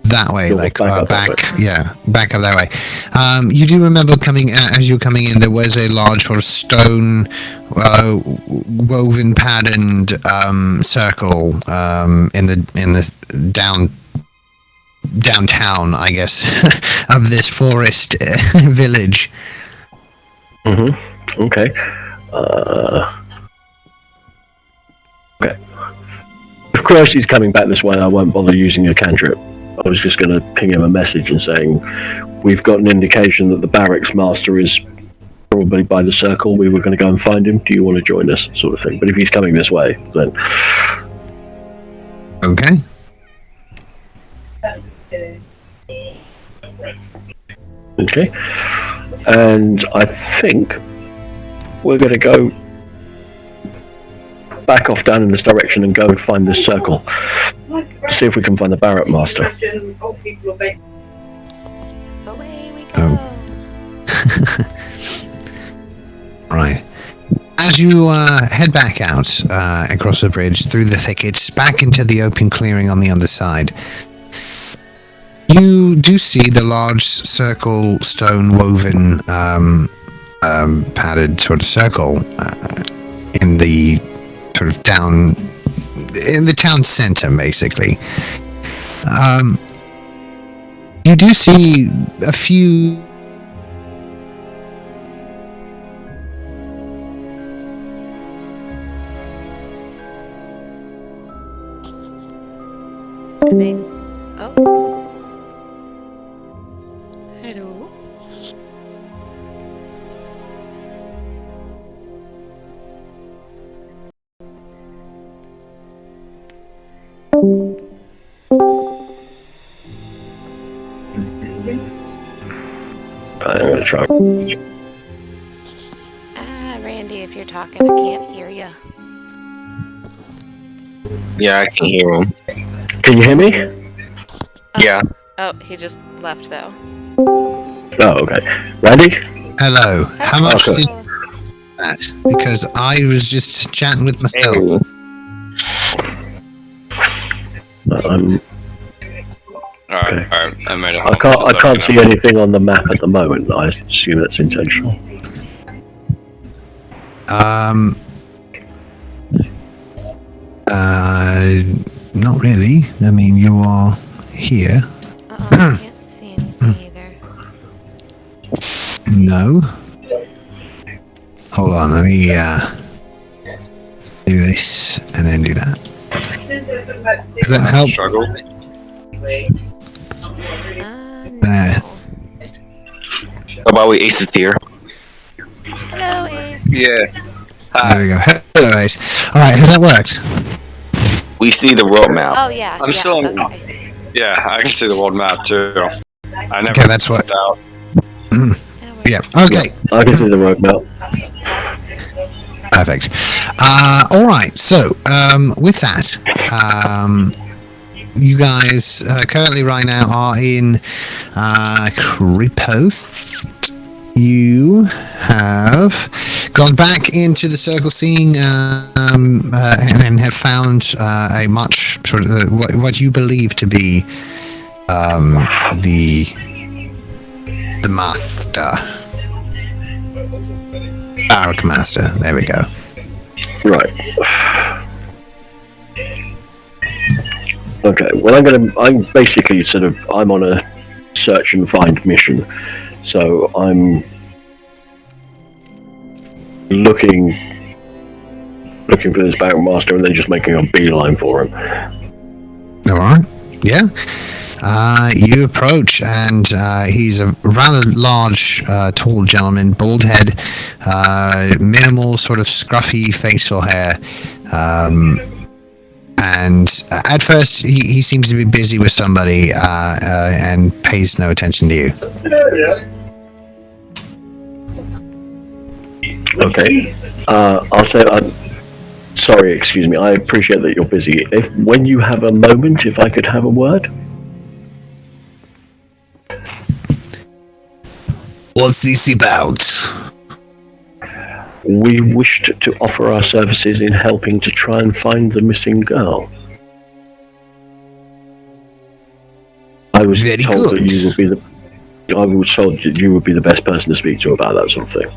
that way, Sort of like back up that back up that way. You do remember coming as you were coming in, there was a large sort of stone woven patterned circle in the downtown, I guess, of this forest village. Okay. Okay. If Kirsty's coming back this way, I won't bother using a cantrip. I was just going to ping him a message and saying, we've got an indication that the barracks master is probably by the circle. We were going to go and find him. Do you want to join us? Sort of thing. But if he's coming this way, then... Okay. Okay. And I think we're going to go back off down in this direction and go and find this circle. See if we can find the barrack master. Away we go. Right. As you head back out across the bridge, through the thickets, back into the open clearing on the other side, you do see the large circle stone woven padded sort of circle in the sort of down in the town center, basically. You do see a few Oh. Hello. I'm going to try. Randy, if you're talking, I can't hear you. Yeah, I can hear him. Can you hear me? Yeah. Oh, he just left though. Oh, okay. Randy? hello. How much Okay. did that? Because I was just chatting with myself. I'm, Alright, I made a I can't see anything on the map at the moment. I assume that's intentional. Not really. I mean, you are here. Uh-oh, I can't see anything either. No. Hold on, let me do this and then do that. Does that help? Struggle. There. How about we Ace is here? Hello, Ace. Yeah. There we go. Hello, Ace. Alright, has that worked? We see the road map. Oh yeah. I'm yeah, still okay. Yeah, I can see the world map too. I never Okay, that's what. out. Now we're- Yeah, okay. I can see the road map. Perfect. Alright, so, with that, you guys currently right now are in Kripost. You have gone back into the circle, seeing and have found a much sort of what you believe to be the master, barrack master. There we go. Right. Okay. Well, I'm basically I'm on a search and find mission. So I'm looking for this barrack master and then just making a beeline for him. All right. Yeah. You approach, and he's a rather large, tall gentleman, bald head, minimal sort of scruffy facial hair. And at first, he seems to be busy with somebody and pays no attention to you. Okay. I'll say, sorry, excuse me. I appreciate that you're busy. When you have a moment, if I could have a word. What's this about? We wished to offer our services in helping to try and find the missing girl. I was Very told good. that you would be the. I was told that you would be the best person to speak to about that sort of thing.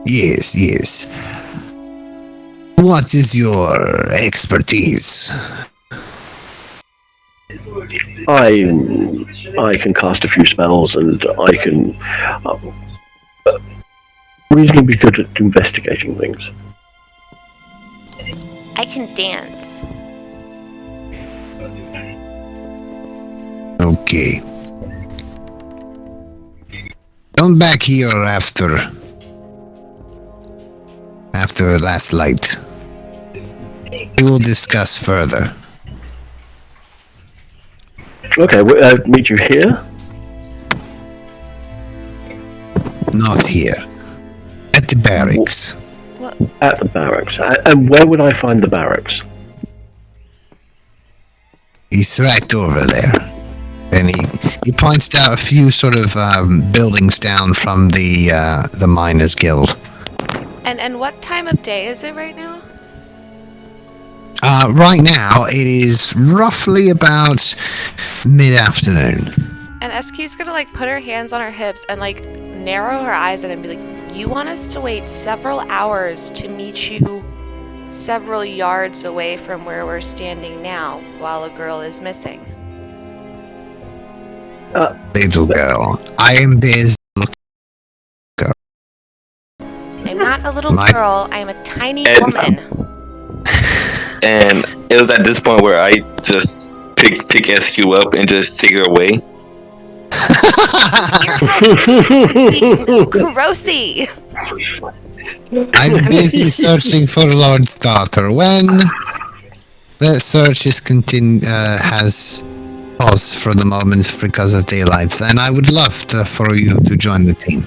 Yes, yes. What is your expertise? I can cast a few spells, and I can reasonably good at investigating things. I can dance. Okay. Come back here after last light. We will discuss further. Okay, meet you here. Not here. At the barracks. What? At the barracks. And where would I find the barracks? He's right over there. And he points out a few sort of buildings down from the Miners Guild. And what time of day is it right now? Right now, it is roughly about mid-afternoon. And SQ's gonna like put her hands on her hips and like narrow her eyes at him and be like, you want us to wait several hours to meet you several yards away from where we're standing now while a girl is missing? Little girl, I am busy looking. I'm not a little girl, I am a tiny And- woman. And it was at this point where I just pick SQ up and just take her away. Grossy! I'm busy searching for Lord's daughter. When the search is has paused for the moment because of daylight, then I would love for you to join the team.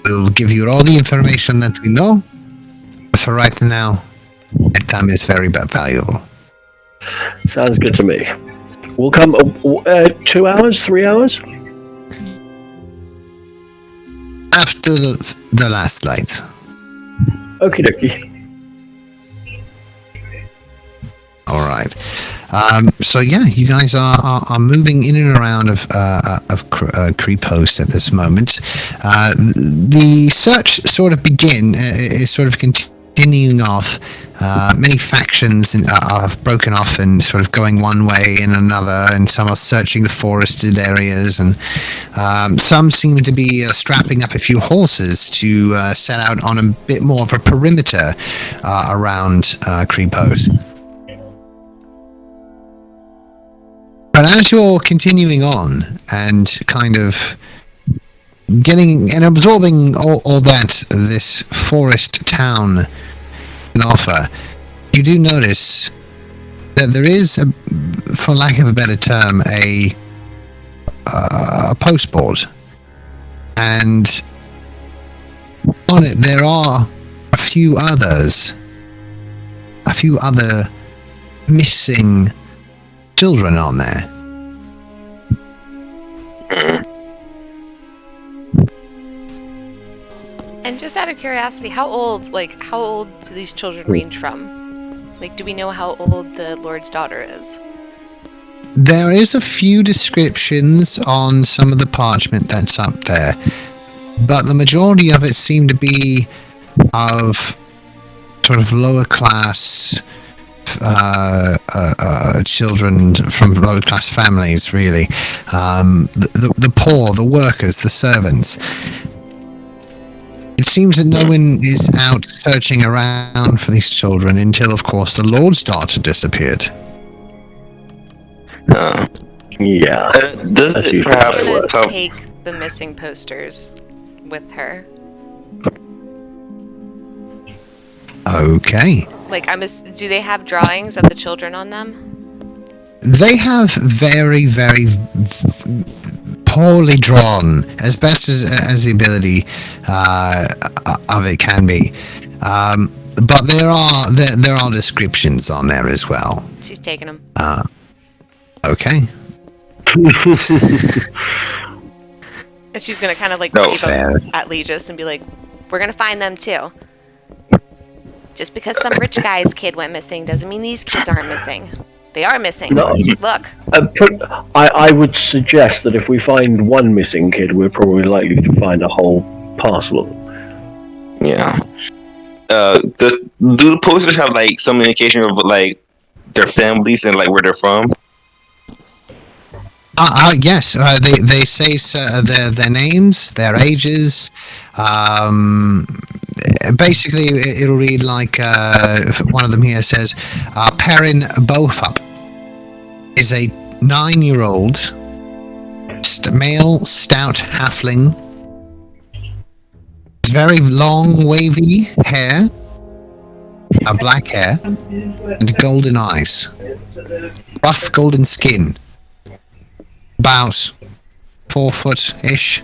We'll give you all the information that we know. But for right now, that time is very valuable. Sounds good to me. We'll come 2 hours, 3 hours? After the last light. Okie dokie. All right. So yeah, you guys are moving in and around of Creep Post at this moment. The search sort of is sort of continuing off. Many factions have broken off and sort of going one way and another, and some are searching the forested areas, and some seem to be strapping up a few horses to set out on a bit more of a perimeter around Creep Post. But as you're continuing on and kind of getting and absorbing all that this forest town can offer, you do notice that there is, for lack of a better term, a postboard. And on it there are a few other missing children on there. And just out of curiosity, how old do these children range from? Like, do we know how old the Lord's daughter is? There is a few descriptions on some of the parchment that's up there, but the majority of it seem to be of sort of lower class children from lower class families, really. The poor, the workers, the servants. It seems that no one is out searching around for these children until, of course, the Lord's daughter disappeared. Yeah. Does it perhaps I'm gonna help? take the missing posters with her. Okay. Like, do they have drawings of the children on them? They have very, very poorly drawn, as best as the ability of it can be. But there are descriptions on there as well. She's taking them. Okay. And she's gonna kind of like No, wave fair. up at Legis and be like, "We're gonna find them too. Just because some rich guy's kid went missing doesn't mean these kids aren't missing." They are missing. No. Look. I would suggest that if we find one missing kid, we're probably likely to find a whole parcel of them. Yeah. Do the posters have like some indication of like their families and like where they're from? Yes, they say their names, their ages. Basically, it'll read like one of them here says, Perrin Beaufort is a 9-year-old male stout halfling. It's very long, wavy hair, black hair, and golden eyes. Rough golden skin. About 4 foot-ish.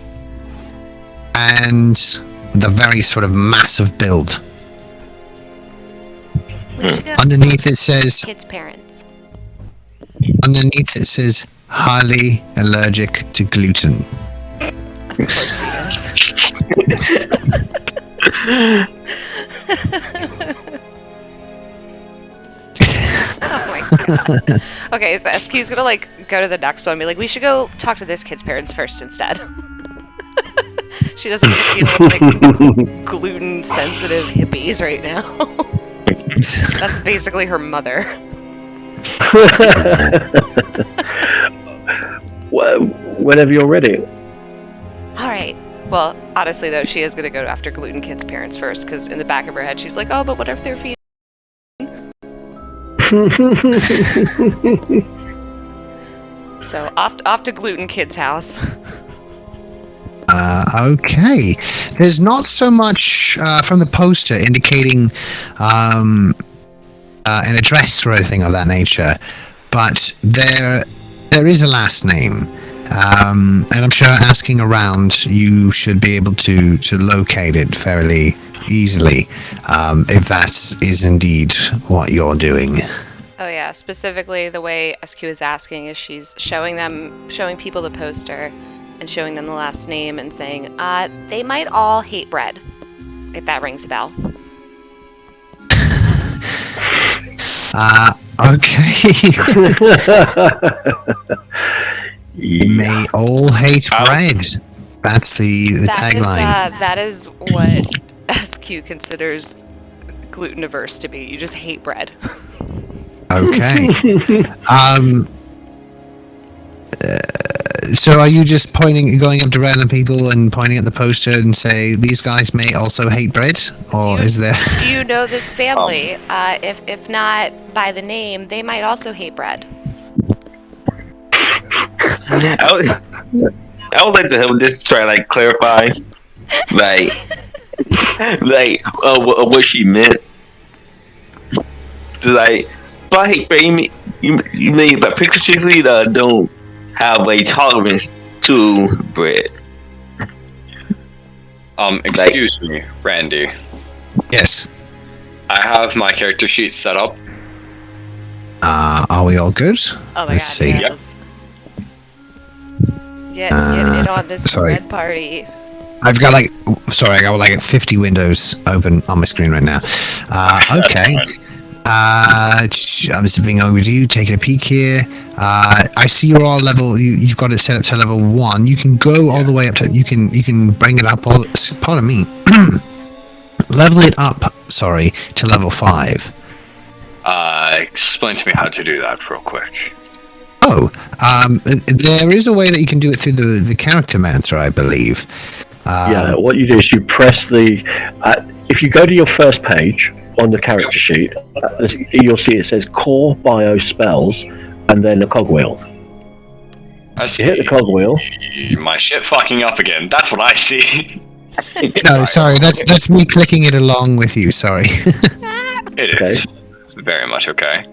And with a very sort of massive build. Underneath it says... Kids' parents. Underneath it says, highly allergic to gluten. Oh my god. Okay, so SQ's gonna like go to the next one and be like, we should go talk to this kid's parents first instead. She doesn't want to deal with like gluten sensitive hippies right now. That's basically her mother. Whenever you're ready. Alright. Well, honestly though, she is gonna go after Gluten Kid's parents first, because in the back of her head she's like, oh, but what if they're feeding? So off to Gluten Kid's house. Okay. There's not so much from the poster indicating an address or anything of that nature, but there is a last name, and I'm sure asking around you should be able to locate it fairly easily, if that is indeed what you're doing. Oh yeah, specifically the way SQ is asking is she's showing people the poster and showing them the last name and saying, they might all hate bread, if that rings a bell. Okay. May all hate bread. That's the tagline. That is what SQ considers gluten-averse to be. You just hate bread. Okay. So are you just going up to random people and pointing at the poster and say, these guys may also hate bread? Or is there... Do you know this family? If not by the name, they might also hate bread. I would like to help this try like clarify, like what she meant. Like, but I hate bread. You mean, but particularly don't have a tolerance to bread. Excuse me, Randy. Yes. I have my character sheet set up. Are we all good? Oh my Let's see. Yep. Get in on this bread party. I got like 50 windows open on my screen right now. Okay. I'm just being over to you, taking a peek here. I see you're all level. You've got it set up to level 1. You can go all the way up to. You can bring it up. Pardon me. Level it up. Sorry, to level 5. Explain to me how to do that real quick. Oh, there is a way that you can do it through the character mounter, I believe. Yeah, what you do is you press the. If you go to your first page on the character sheet, you'll see it says Core Bio Spells, and then a cogwheel. I see. You hit the cogwheel. My shit fucking up again. That's what I see. No, sorry, that's me clicking it along with you. Sorry. It is Okay. very much okay.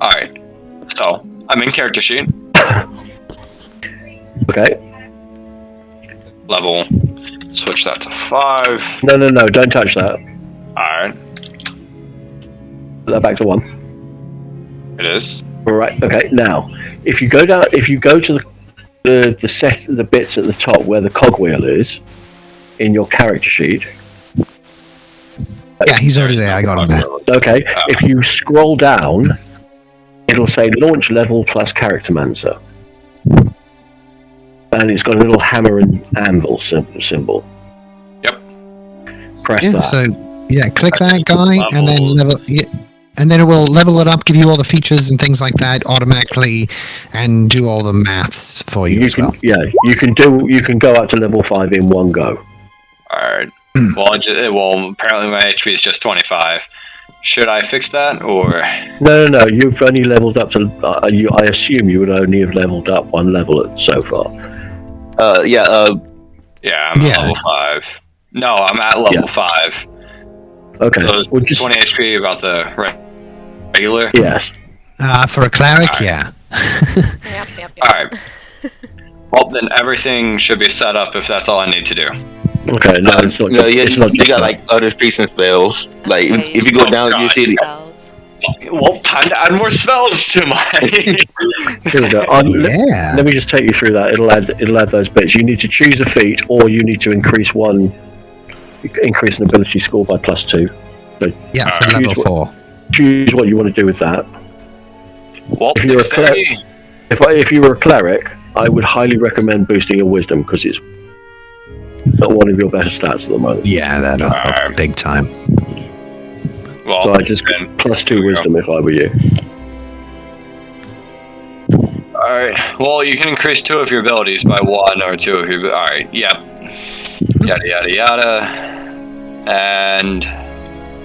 All right, so I'm in character sheet. Okay. Level. Switch that to 5. No, don't touch that. Alright. Put that back to 1. It is. Alright, okay. Now, if you go to the bits at the top where the cogwheel is, in your character sheet. Yeah, he's already there. I got him there. Okay, if you scroll down it'll say launch level plus charactermancer. And it's got a little hammer and anvil symbol. Yep. Press Yeah, that. so yeah, click that guy, and then Levels. level. Yeah, and then it will level it up, give you all the features and things like that automatically, and do all the maths for you as well. You can go up to level 5 in one go. Alright. Well, apparently my HP is just 25. Should I fix that, or... No. You've only leveled up to. I assume you would only have leveled up one level so far. Yeah, I'm at level 5. No, I'm at level 5. Okay. So it's 20 HP about the regular? Yes. For a cleric, yeah. Yep. Alright. Well, then everything should be set up if that's all I need to do. Okay, no, it's not. It's not you got like other feats and spells. Like if you go down, you see. Well, time to add more spells to my. Here we go. Let me just take you through that. It'll add those bits. You need to choose a feat, or you need to increase an ability score by +2. So Yeah, for level 4. Choose what you want to do with that. Well, if you're a cleric, if you were a cleric, I would highly recommend boosting your wisdom because it's not one of your better stats at the moment. Yeah, that'll help big time. Well, so I just +2 wisdom if I were you. Alright, well, you can increase 2 of your abilities by 1 or 2 of your... Alright, yep. Yada yada yada. And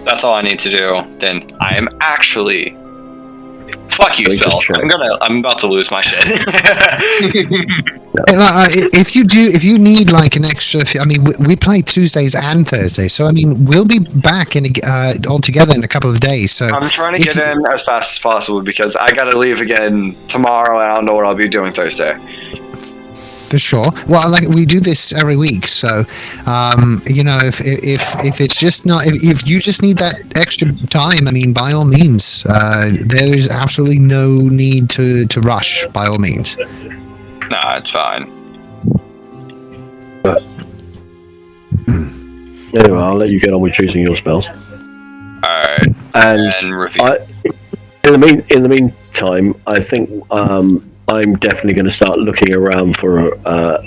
that's all I need to do. Then I am actually... Fuck you, Phil. I'm about to lose my shit. If you need like an extra, I mean, we play Tuesdays and Thursdays, so I mean, we'll be back all together in a couple of days. So I'm trying to get in as fast as possible because I gotta leave again tomorrow, and I don't know what I'll be doing Thursday. For sure. Well, like we do this every week, so if it's just not, if you just need that extra time, I mean, by all means, there's absolutely no need to rush. By all means. Nah, it's fine. Anyway, I'll let you get on with choosing your spells. Alright. And repeat. In the meantime, I think I'm definitely going to start looking around for a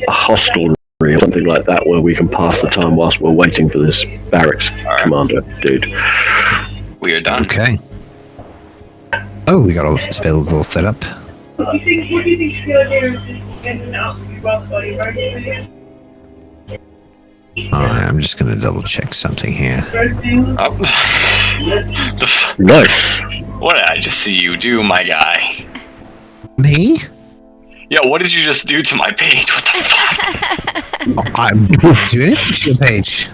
hostelry or something like that where we can pass the time whilst we're waiting for this barracks commander dude. We are done. Okay. Oh, we got all the spells all set up. What do you think ending up buddy? I'm just going to double check something here. Nice. What did I just see you do, my guy? Me? Yeah, what did you just do to my page? What the fuck? I'm doing anything to your page.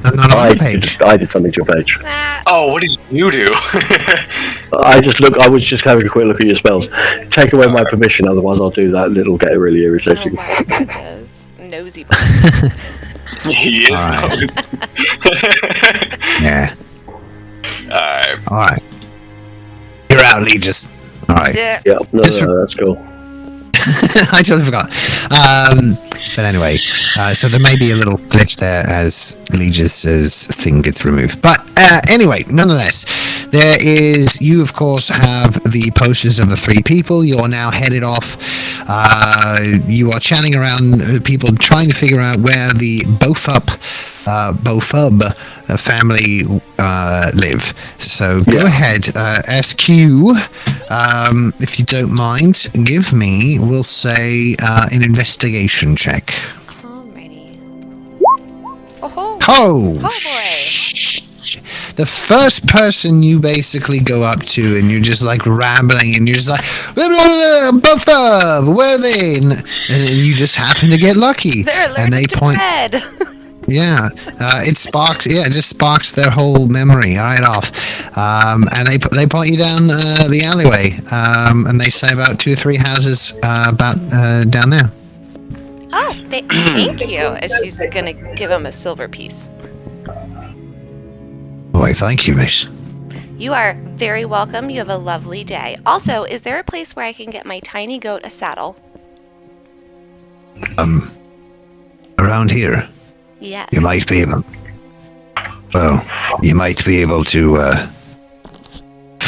I'm not on the page. I did something to your page. Oh, what did you do? I was just having a quick look at your spells. Take away my permission, otherwise I'll do that and it'll get really irritating. Oh my goodness. Nosy boy. He is. Alright. Yeah. Alright. You're out, Legis. Alright. Yeah, no, that's cool. I totally forgot. But anyway, so there may be a little glitch there as Legis's thing gets removed. But anyway, nonetheless, you of course have the posters of the 3 people. You're now headed off. You are chatting around people trying to figure out where the Bofub family live. So go ahead, SQ, if you don't mind, give me, we'll say, an investigation check. Alrighty. Oh boy! The first person you basically go up to and you're just like rambling and you're just like, Bofub, where are they? And you just happen to get lucky. They're allergic and they to point. bread. Yeah, it sparks. Yeah, it just sparks their whole memory right off, and they point you down the alleyway, and they say about 2 or 3 houses about down there. Oh, thank you. As she's gonna give him a silver piece. Why, thank you, miss. You are very welcome. You have a lovely day. Also, is there a place where I can get my tiny goat a saddle? Around here. Yes. You might be able. Well, you might be able to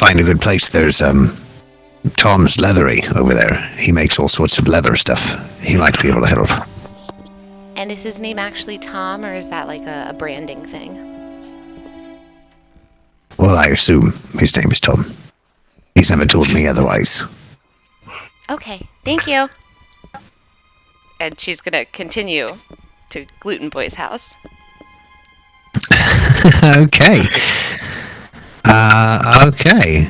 find a good place. There's Tom's Leathery over there. He makes all sorts of leather stuff. He might be able to help. And is his name actually Tom, or is that like a branding thing? Well, I assume his name is Tom. He's never told me otherwise. Okay, thank you. And she's gonna continue to Gluten Boy's house. Okay. Okay.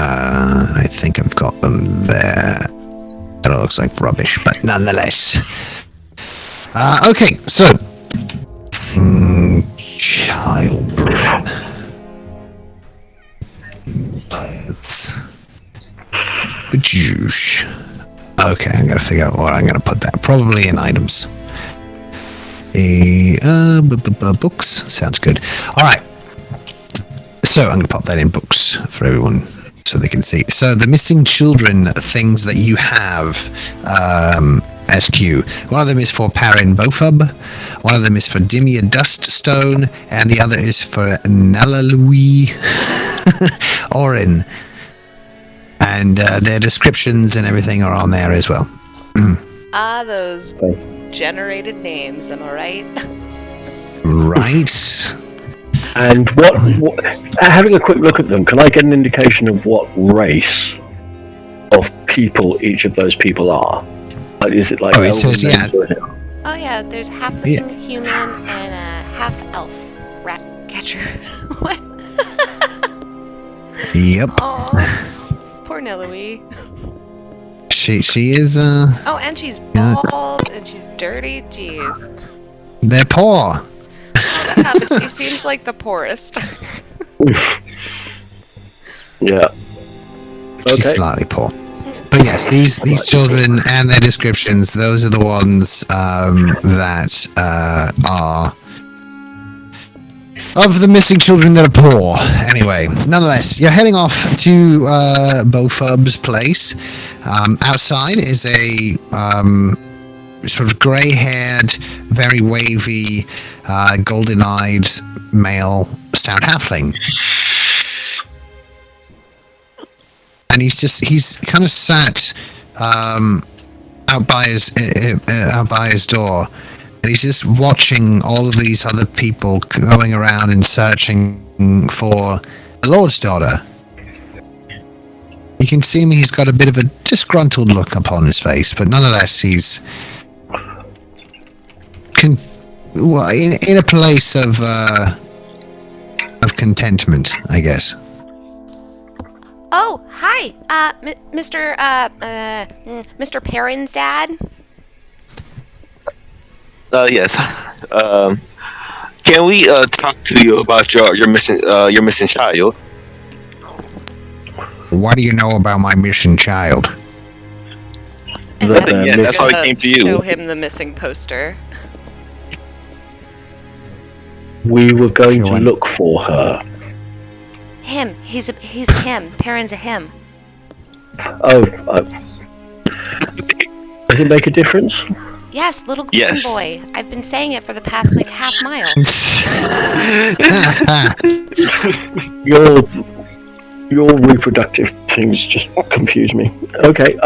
I think I've got them there. That looks like rubbish, but nonetheless. Okay, so. Children. Juice. Okay, I'm gonna figure out what I'm gonna put that. Probably in items. Books. Sounds good. Alright. So I'm gonna pop that in books for everyone so they can see. So the missing children things that you have, SQ. One of them is for Perrin Bofub, one of them is for Dimia Duststone, and the other is for Nalalui Orin. And their descriptions and everything are on there as well. Those generated names, am I right? Right. And what having a quick look at them, can I get an indication of what race of people each of those people are? Like, is it like... Oh, it says, yeah. Oh yeah, there's half human and a half elf rat catcher. What? Yep. Aw, poor Nelloui. She is Oh, and she's bald and she's dirty. Jeez. They're poor. Yeah, but she seems like the poorest. Yeah. She's slightly poor. But yes, these children and their descriptions, those are the ones that are of the missing children that are poor. Anyway, nonetheless, you're heading off to Bofub's place. Outside is a sort of grey-haired, very wavy, golden-eyed male stout halfling. And he's kind of sat out by his door, and he's just watching all of these other people going around and searching for the Lord's daughter. You can see him; he's got a bit of a disgruntled look upon his face, but nonetheless, he's in a place of contentment, I guess. Oh, hi, Mr. Perrin's dad. Yes. Can we talk to you about your missing child? What do you know about my missing child? And Yeah, that's how I came to you. Show him the missing poster. We were going to look for her. Him. He's him. Perrin's a him. Oh. Does it make a difference? Yes, little gluten boy. I've been saying it for the past like half mile. Your reproductive things just confuse me. Okay.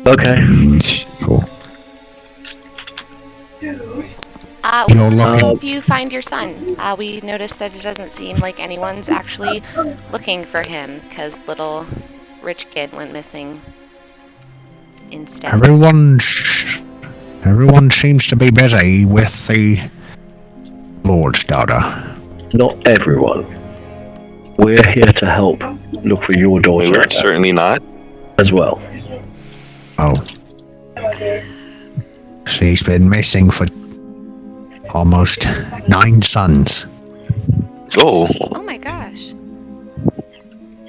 Okay. Cool. We'll help you find your son. We noticed that it doesn't seem like anyone's actually looking for him because little rich kid went missing instead. Everyone seems to be busy with the Lord's daughter. Not everyone. We're here to help look for your daughter. We're certainly not. As well. Oh. She's been missing for almost 9 sons. Oh. Oh my gosh.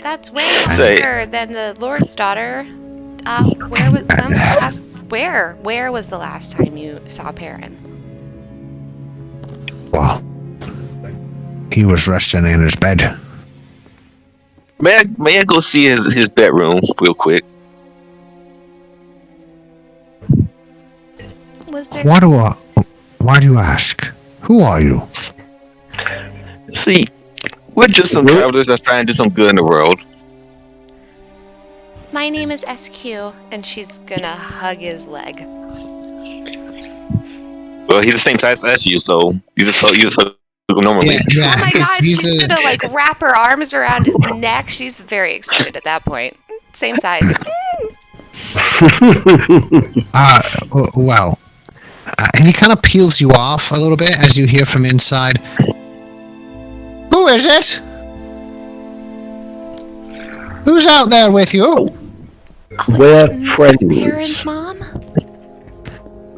That's way younger than the Lord's daughter. Where was the last time you saw Perrin? Well, he was resting in his bed. May I go see his bedroom real quick? Was there? Why do you ask? Who are you? See, we're just some travelers that's trying to do some good in the world. My name is SQ, and she's gonna hug his leg. Well, he's the same size as you, so you just normally. Yeah, Oh my god, he's she's gonna like wrap her arms around his neck. She's very excited at that point. Same size. Well, and he kind of peels you off a little bit as you hear from inside. Who is it? Who's out there with you? We're Mrs. friendly. Perrin's mom?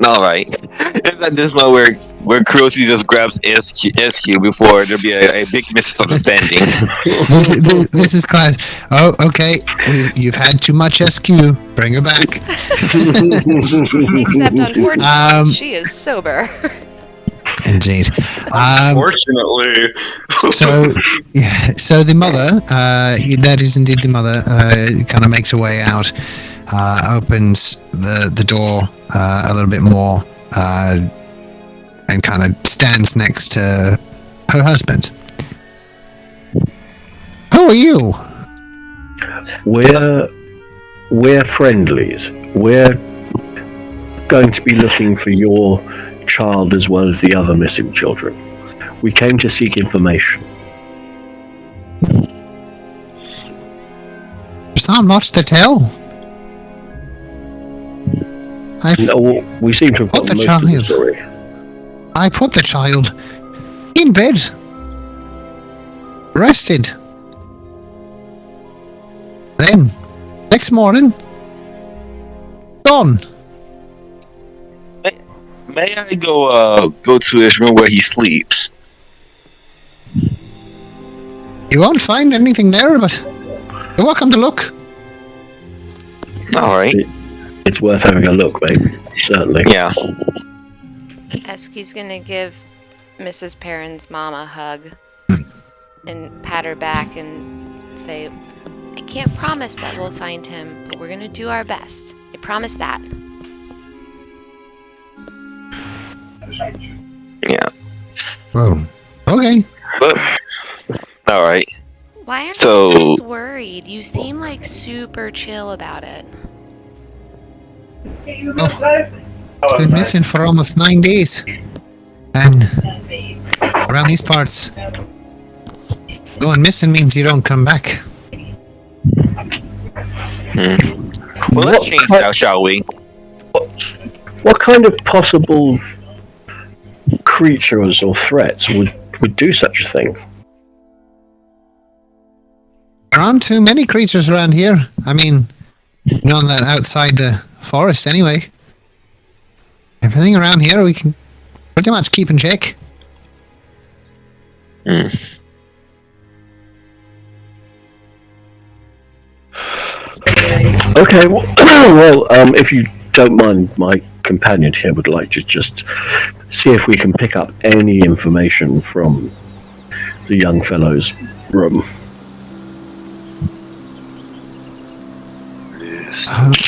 All right. It's at this moment where Cruelty just grabs SQ before there be a big misunderstanding. This is class. Oh, okay. You've had too much SQ. Bring her back. Except unfortunately, she is sober. Indeed. Unfortunately. So the mother, that is indeed the mother, kind of makes her way out, opens the door a little bit more, and kind of stands next to her husband. Who are you? We're friendlies. We're going to be looking for your child as well as the other missing children. We came to seek information. There's not much to tell. No, we seem to have got most of the story. I put the child in bed, rested. Then, next morning, gone. May I go to his room where he sleeps? You won't find anything there, but you're welcome to look. All right. It's worth having a look, mate. Certainly. Yeah. Esky's gonna give Mrs. Perrin's mom a hug and pat her back and say, I can't promise that we'll find him, but we're gonna do our best. I promise that. Yeah. Oh, okay. But, all right. Why aren't So- you guys worried? You seem like super chill about it. It's been missing for almost 9 days. And around these parts, going missing means you don't come back. Well, let's change now, shall we? What kind of possible creatures or threats would do such a thing? There aren't too many creatures around here. I mean, none that outside the forest anyway. Everything around here we can pretty much keep in check. Okay, well, if you don't mind, my companion here would like to just see if we can pick up any information from the young fellow's room.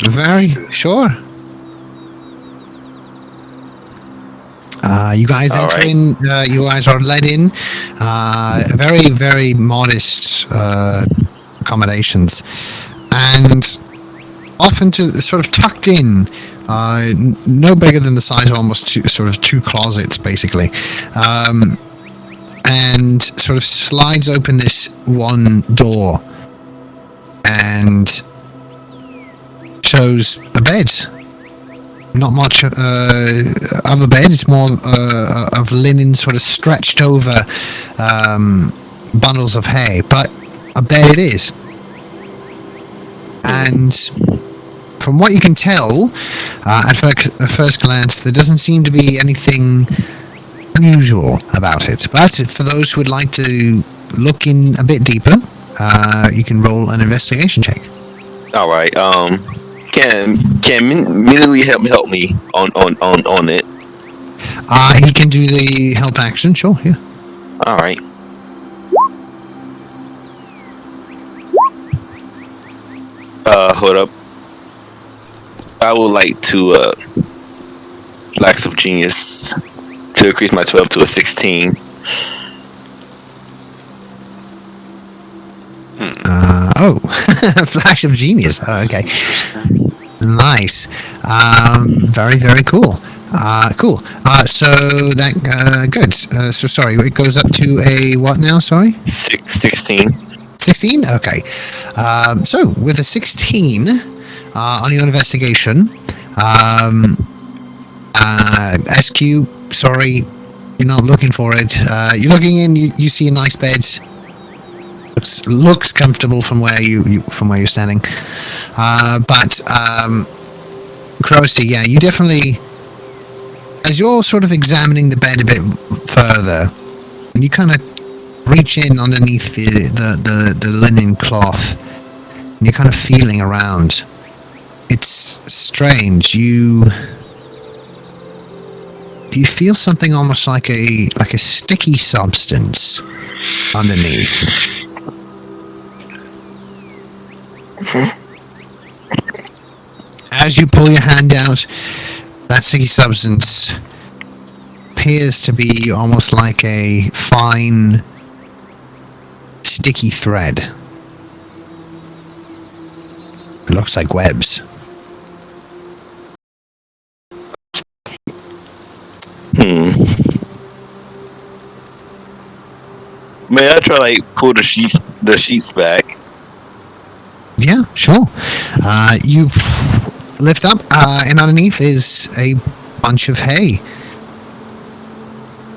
Very sure. You guys All enter right. in. You guys are led in. Very, very modest accommodations, and often to sort of tucked in. No bigger than the size of almost two closets, basically, and sort of slides open this one door, and shows a bed. Not much of a bed. It's more of linen, sort of stretched over bundles of hay, but a bed it is. And from what you can tell, at first glance, there doesn't seem to be anything unusual about it. But for those who would like to look in a bit deeper, you can roll an investigation check. All right. Can immediately help me on it? He can do the help action, sure, yeah. All right. Hold up. I would like to, Lacks of Genius, to increase my 12 to a 16. Flash of genius. Oh, okay. Nice. Very, very cool. Cool. So that good. So sorry, it goes up to a what now? Sorry. 16. 16. Okay. So with a 16 on your investigation, SQ. Sorry, you're not looking for it. You're looking in. You see a nice bed. Looks comfortable from where you're standing, but Crossy, yeah, you definitely, as you're sort of examining the bed a bit further, and you kind of reach in underneath the linen cloth, and you're kind of feeling around. It's strange. You feel something almost like a sticky substance underneath. As you pull your hand out, that sticky substance appears to be almost like a fine, sticky thread. It looks like webs. May I try pull the sheets back? Yeah, sure. You lift up, and underneath is a bunch of hay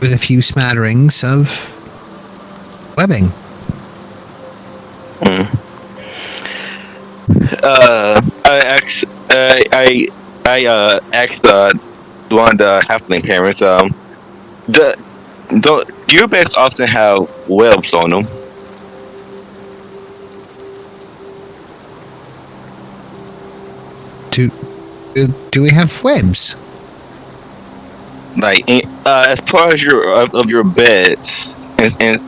with a few smatterings of webbing. I asked one of the halfling parents. Do your beds often have webs on them? Do we have webs? As part of your beds, and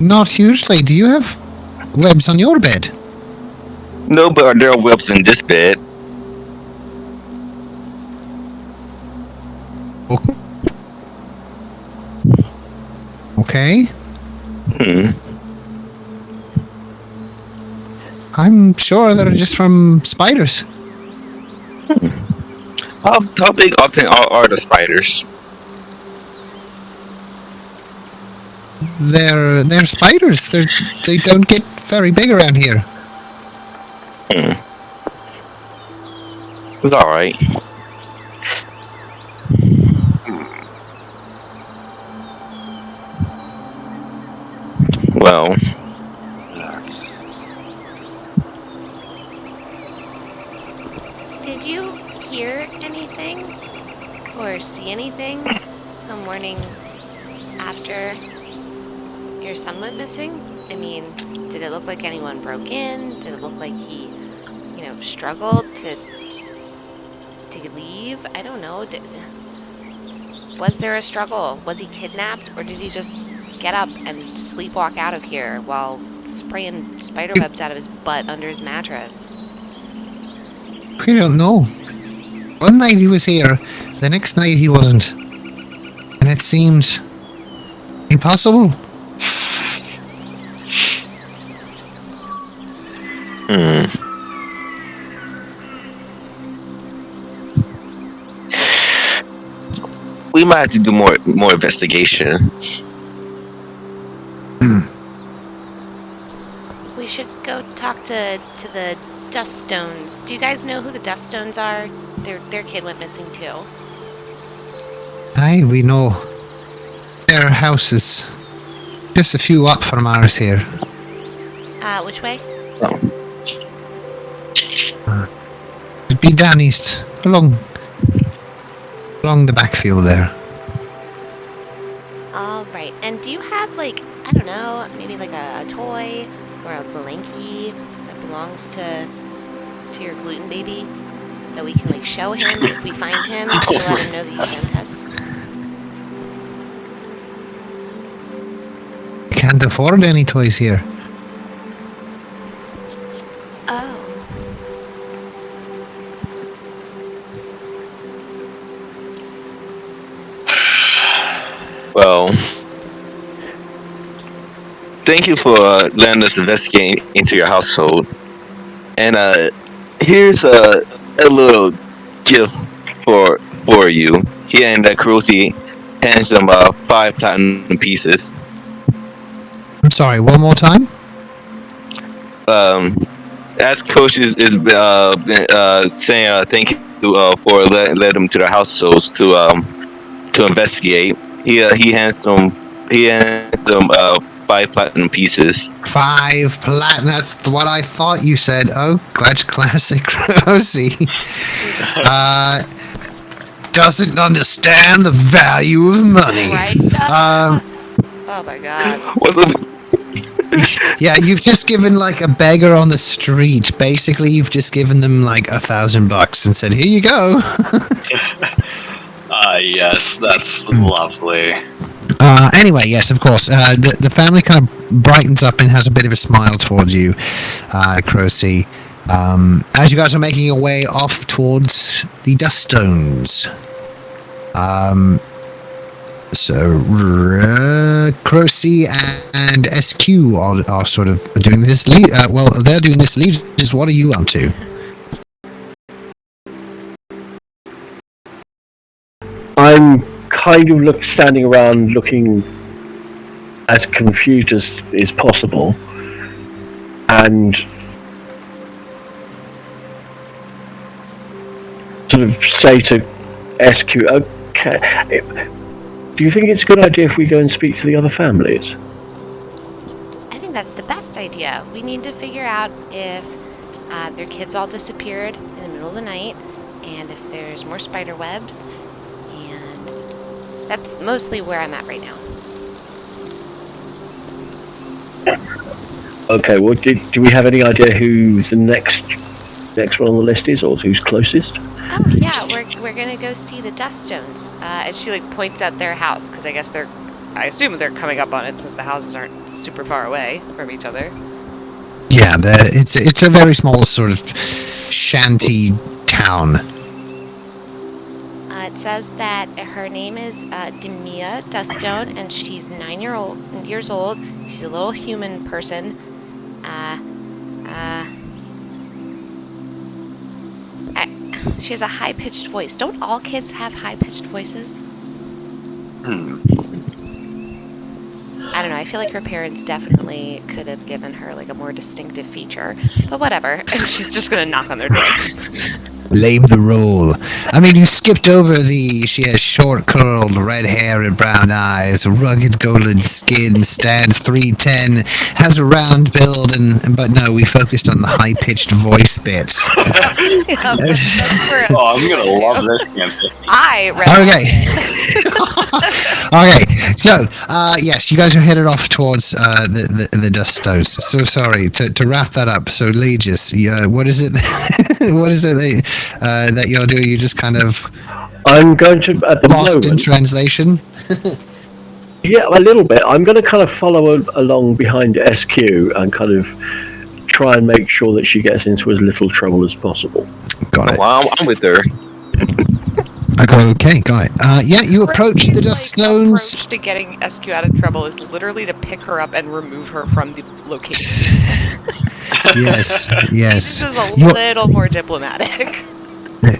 not usually. Do you have webs on your bed? No, but there are webs in this bed. Okay. I'm sure they're just from spiders. How big often are the spiders? They're spiders. They don't get very big around here. It's all right. Well. Did you hear anything or see anything the morning after your son went missing? I mean, did it look like anyone broke in? Did it look like he, struggled to leave? I don't know. Was there a struggle? Was he kidnapped, or did he just get up and sleepwalk out of here while spraying spider webs out of his butt under his mattress? We don't know. One night he was here, the next night he wasn't. And it seems impossible. We might have to do more investigation. We should go talk to the Duststones. Do you guys know who the Duststones are? Their kid went missing too. Aye, we know. Their house is just a few up from ours here. Which way? It'd be down east, along the backfield there. All right. And do you have I don't know, maybe a toy or a blankie that belongs to your gluten baby that we can show him if we find him to let him know that you sent us? Can't afford any toys here. Oh. Well, thank you for letting us investigate into your household. And here's a little gift for you. Here and Kurosi hands them 5 platinum pieces. I'm sorry, one more time? As Coach is saying thank you for letting them to their households to investigate. He hands them 5 platinum pieces. 5 platinum. That's what I thought you said. Oh, that's classic Rosie. Doesn't understand the value of money. Right? Oh my god. What's up? Yeah, you've just given like a beggar on the street. Basically, you've just given them like $1,000 and said, "Here you go." Yes, that's lovely. Anyway, yes, of course. The family kind of brightens up and has a bit of a smile towards you, Crocy. As you guys are making your way off towards the Duststones. So, Crocy and SQ are sort of doing this. They're doing this. Legis, what are you up to? I'm kind of standing around looking as confused as is possible, and sort of say to SQ, okay, do you think it's a good idea if we go and speak to the other families? I think that's the best idea. We need to figure out if their kids all disappeared in the middle of the night, and if there's more spider webs, and that's mostly where I'm at right now. Okay, well, do we have any idea who the next one on the list is, or who's closest? Oh yeah, we're gonna go see the Duststones. And she like points at their house because I guess I assume they're coming up on it since the houses aren't super far away from each other. Yeah, it's a very small sort of shanty town. It says that her name is Demia Duststone, and she's 9 years old. She's a little human person. She has a high-pitched voice. Don't all kids have high-pitched voices? I don't know. I feel like her parents definitely could have given her like a more distinctive feature. But whatever. She's just gonna knock on their door. Blame the role. I mean, you skipped over she has short curled red hair and brown eyes, rugged golden skin, stands 3'10", has a round build, but no, we focused on the high pitched voice bit. Oh, I'm gonna love this campaign. Okay, so yes, you guys are headed off towards the Duststones. So sorry to wrap that up. So Legis, what is it? What is it that you're doing? You just kind of I'm going to at the lost moment in translation. Yeah, a little bit. I'm going to kind of follow along behind SQ and kind of try and make sure that she gets into as little trouble as possible. Got it. Wow, I'm with her. Okay, got it. Yeah, you approach the Duststones. Approach to getting SQ out of trouble is literally to pick her up and remove her from the location. Yes. This is a little more diplomatic.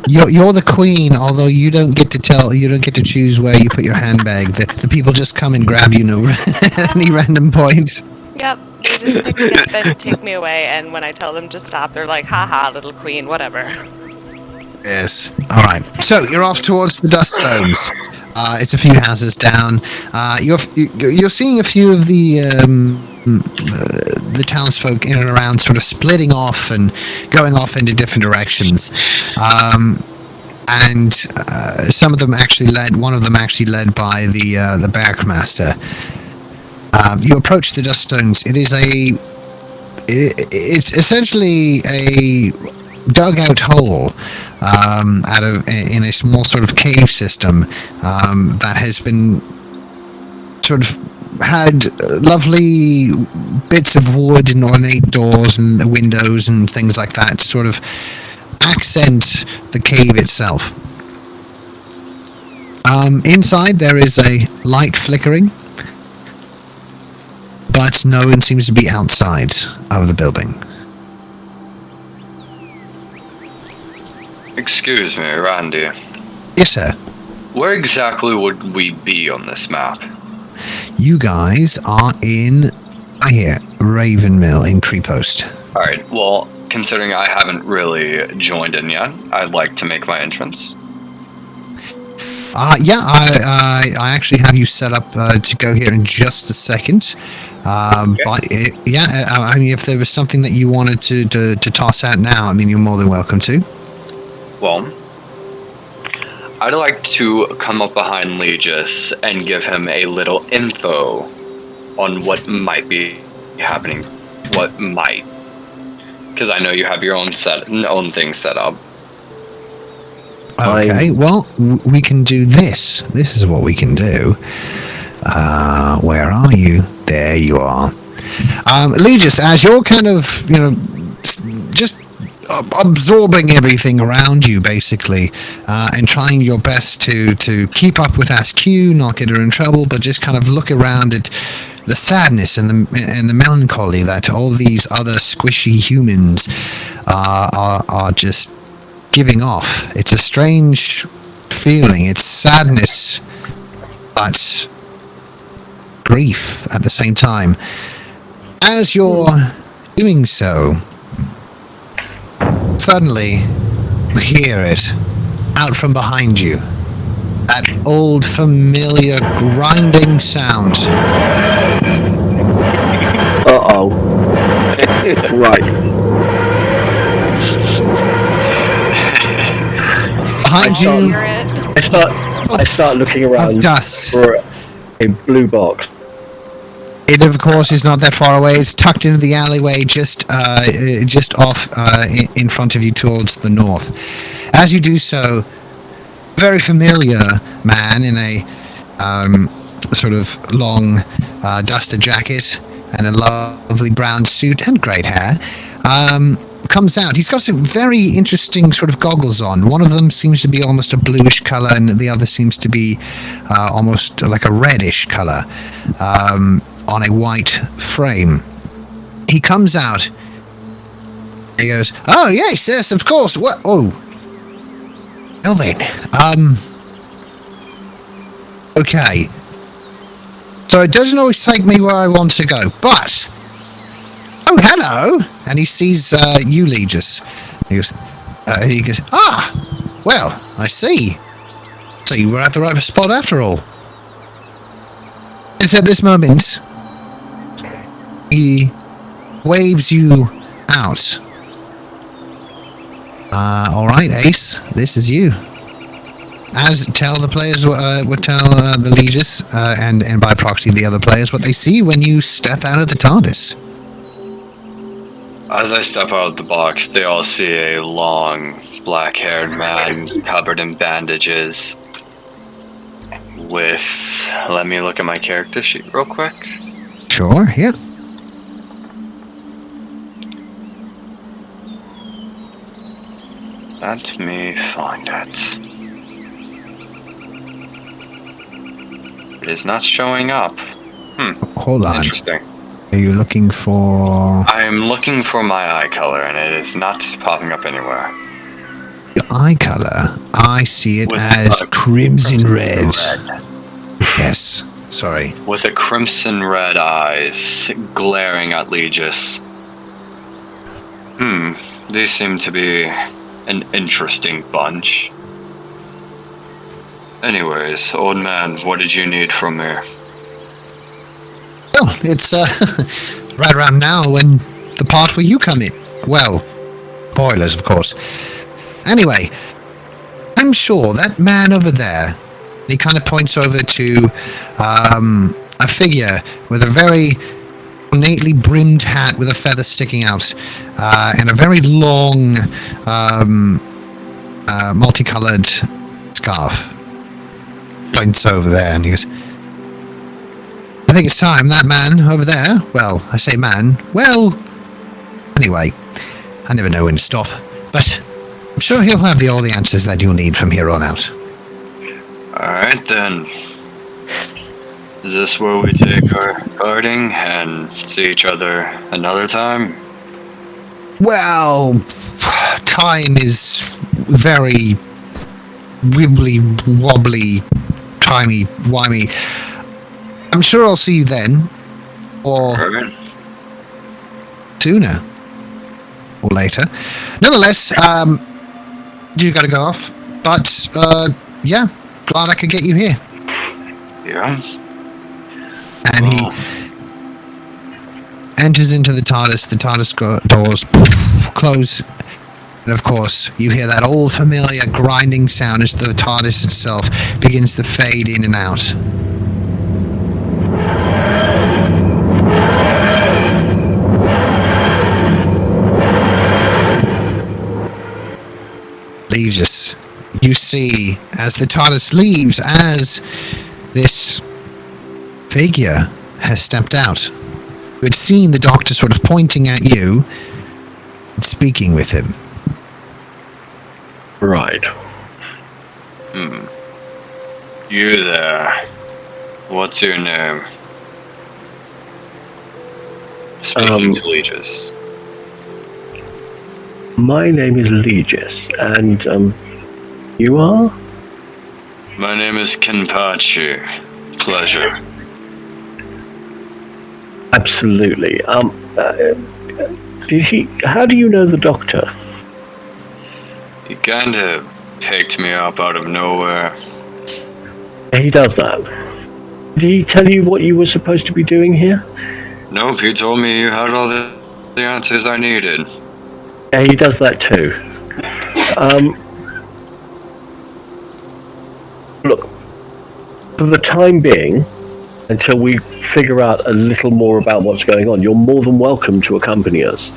You're the queen, although you don't get to choose where you put your handbag. The people just come and grab you at any random point. Yep, they just pick me up and take me away, and when I tell them to stop, they're like, haha, little queen, whatever. Yes. All right. So you're off towards the Duststones. It's a few houses down. You're seeing a few of the townsfolk in and around, sort of splitting off and going off into different directions. And some of them actually led. One of them actually led by the Bergmaster. You approach the Duststones. It's essentially a dugout hole in a small sort of cave system that has been sort of had lovely bits of wood and ornate doors and windows and things like that to sort of accent the cave itself. Inside there is a light flickering, but no one seems to be outside of the building. Excuse me, Randy. Yes, sir. Where exactly would we be on this map? You guys are in, I hear, Ravenmill in Treepost. Alright, well, considering I haven't really joined in yet, I'd like to make my entrance. Yeah, I actually have you set up to go here in just a second. Okay. But I mean, if there was something that you wanted to toss out now, I mean, you're more than welcome to. Well, I'd like to come up behind Legis and give him a little info on what might be happening. What might. Because I know you have your own thing set up. Okay, well, we can do this. This is what we can do. Where are you? There you are. Legis, as you're kind of, just absorbing everything around you, basically, and trying your best to keep up with Askew, not get her in trouble, but just kind of look around at the sadness and the melancholy that all these other squishy humans are just giving off. It's a strange feeling. It's sadness, but grief at the same time. As you're doing so, suddenly you hear it out from behind you. That old familiar grinding sound. Uh-oh. Right. Behind you, I start looking around dust. for a blue box. It, of course, is not that far away. It's tucked into the alleyway just off in front of you towards the north. As you do so, very familiar man in a sort of long duster jacket and a lovely brown suit and great hair comes out. He's got some very interesting sort of goggles on. One of them seems to be almost a bluish color, and the other seems to be almost like a reddish color on a white frame. He comes out. He goes, "Oh yes, of course. What? Oh, well then. Okay. So it doesn't always take me where I want to go, but oh, hello!" And he sees you, Legis. He goes, "Ah, well, I see. So you were at the right spot after all." It's at this moment he waves you out. All right, Ace, this is you. As tell the players would tell the Legis and by proxy the other players what they see when you step out of the TARDIS. As I step out of the box, they all see a long, black-haired man covered in bandages with... Let me look at my character sheet real quick. Sure, yeah. Let me find it. It is not showing up. Hold on. Interesting. Are you looking for... I'm looking for my eye color, and it is not popping up anywhere. Your eye color? I see it as crimson red. Yes, sorry. With a crimson red eyes glaring at Legis. They seem to be an interesting bunch. Anyways, old man, what did you need from me? Well, it's right around now when the part where you come in. Well, spoilers, of course. Anyway, I'm sure that man over there, he kind of points over to a figure with a very ornately brimmed hat with a feather sticking out and a very long multicolored scarf. Points over there and he goes, "I think it's time that man over there," well, I say man, well, anyway, I never know when to stop, but I'm sure he'll have all the answers that you'll need from here on out. Alright then. Is this where we take our parting and see each other another time? Well, time is very wibbly wobbly, timey wimey. I'm sure I'll see you then, or sooner, or later. Nonetheless, you got to go off. But yeah, glad I could get you here. Yeah. And he enters into the TARDIS. The TARDIS doors close. And of course, you hear that old familiar grinding sound as the TARDIS itself begins to fade in and out. Leaves us. You see, as the TARDIS leaves, as this figure has stepped out. You had seen the Doctor sort of pointing at you and speaking with him. Right. You there. What's your name? Speaking to Legis. My name is Legis, and you are? My name is Kenpachi. Pleasure. Absolutely. How do you know the Doctor? He kinda picked me up out of nowhere. He does that. Did he tell you what you were supposed to be doing here? Nope, he told me you had all the answers I needed. Yeah, he does that too. Look, for the time being, until we figure out a little more about what's going on, you're more than welcome to accompany us.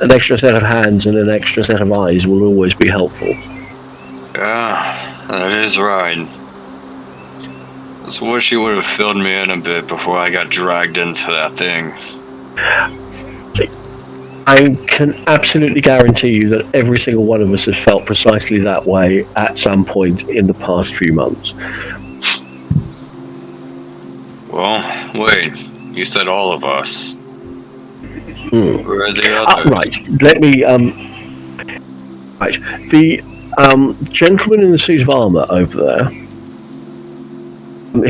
An extra set of hands and an extra set of eyes will always be helpful. Yeah, that is right. I just wish you would have filled me in a bit before I got dragged into that thing. I can absolutely guarantee you that every single one of us has felt precisely that way at some point in the past few months. Well, wait. You said all of us. Where are the others? Right. Let me. Right. The gentleman in the suit of armour over there.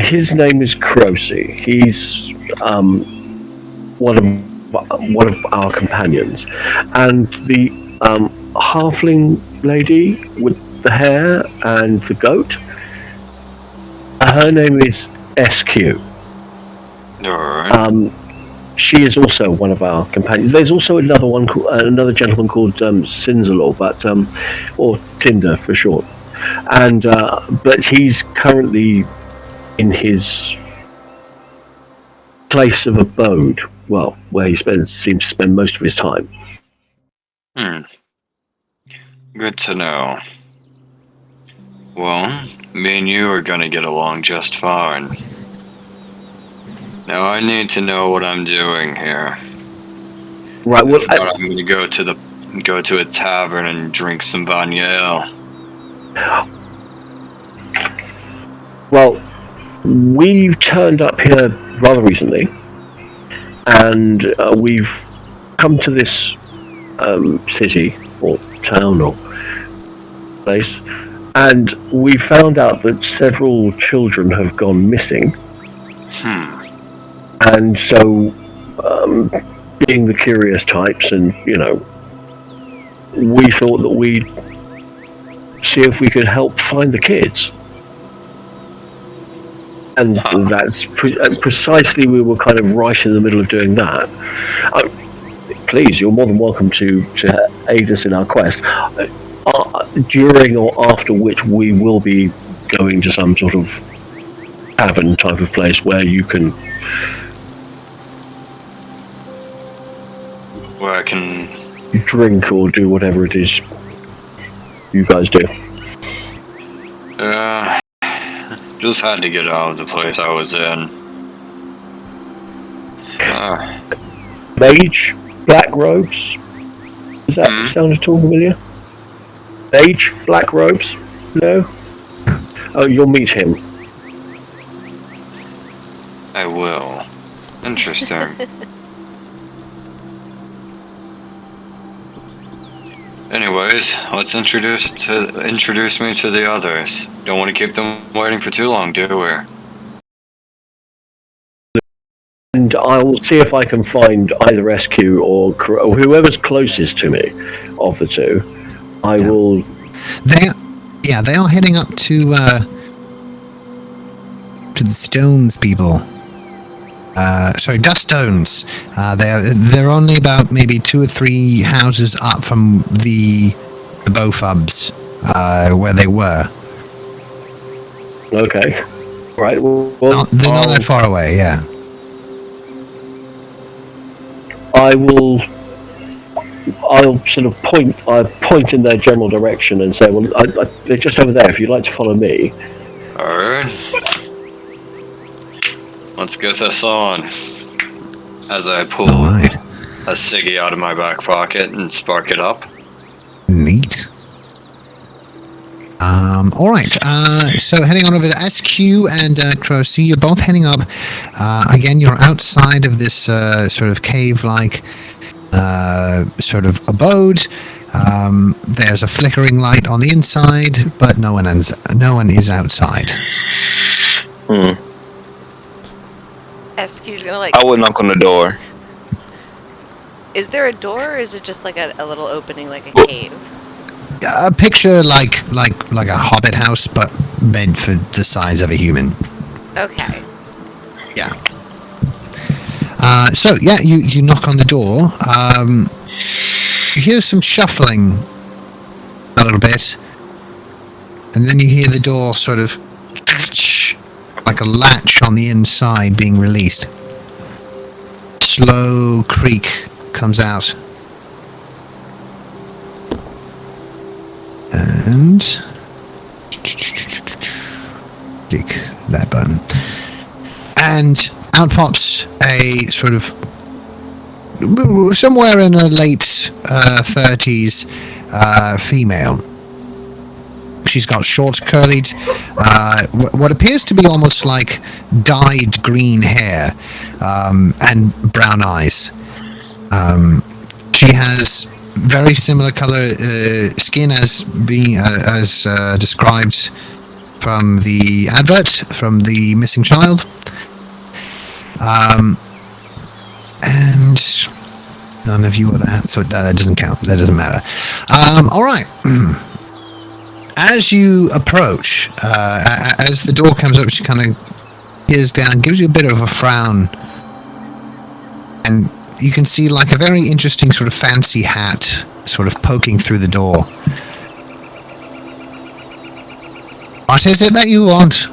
His name is Crocy. He's one of our companions, and the halfling lady with the hair and the goat. Her name is SQ. Alright. She is also one of our companions. There's also another one, another gentleman called Cinzalor, but or Tinder for short. And but he's currently in his place of abode. Well, where he seems to spend most of his time. Good to know. Well, me and you are gonna get along just fine. Now I need to know what I'm doing here. Right. Well, I'm going to go to a tavern and drink some Banyale. Well, we turned up here rather recently, and we've come to this city or town or place, and we found out that several children have gone missing. And so, being the curious types, and we thought that we'd see if we could help find the kids. And that's precisely, we were kind of right in the middle of doing that. Please, you're more than welcome to aid us in our quest. During or after which we will be going to some sort of tavern type of place where you can... Where I can... drink or do whatever it is you guys do. Just had to get out of the place I was in. Mage, black robes. Does that sound at all familiar? Mage, black robes? No? Oh, you'll meet him. I will. Interesting. Anyways, let's introduce me to the others. Don't want to keep them waiting for too long, do we? And I will see if I can find either SQ or whoever's closest to me of the two. I will. They are heading up to the Stones people. Sorry, Dust Stones. They're only about maybe 2 or 3 houses up from the Bofubs, where they were. Okay. Right. Well, They're not that far away. Yeah. I'll sort of point in their general direction and say, well, they're just over there. If you'd like to follow me. All right. Let's get this on. As I pull a ciggy out of my back pocket and spark it up. Neat. All right. So heading on over to SQ and Crossy, you're both heading up. Again, you're outside of this sort of cave-like sort of abode. There's a flickering light on the inside, but no one is outside. SQ's gonna like. I would knock on the door. Is there a door, or is it just like a little opening, like a cave? A picture like a hobbit house, but meant for the size of a human. Okay. Yeah. So yeah, you knock on the door. You hear some shuffling a little bit, and then you hear the door sort of like a latch on the inside being released. Slow creak comes out. And click that button. And out pops a sort of somewhere in her late 30s female. She's got short, curly, what appears to be almost like dyed green hair, and brown eyes. She has very similar color skin as being as described from the advert from the missing child. And none of you are that, so that doesn't count. That doesn't matter. All right. As you approach, as the door comes up, she kind of peers down, gives you a bit of a frown, and you can see like a very interesting sort of fancy hat sort of poking through the door. What is it that you want?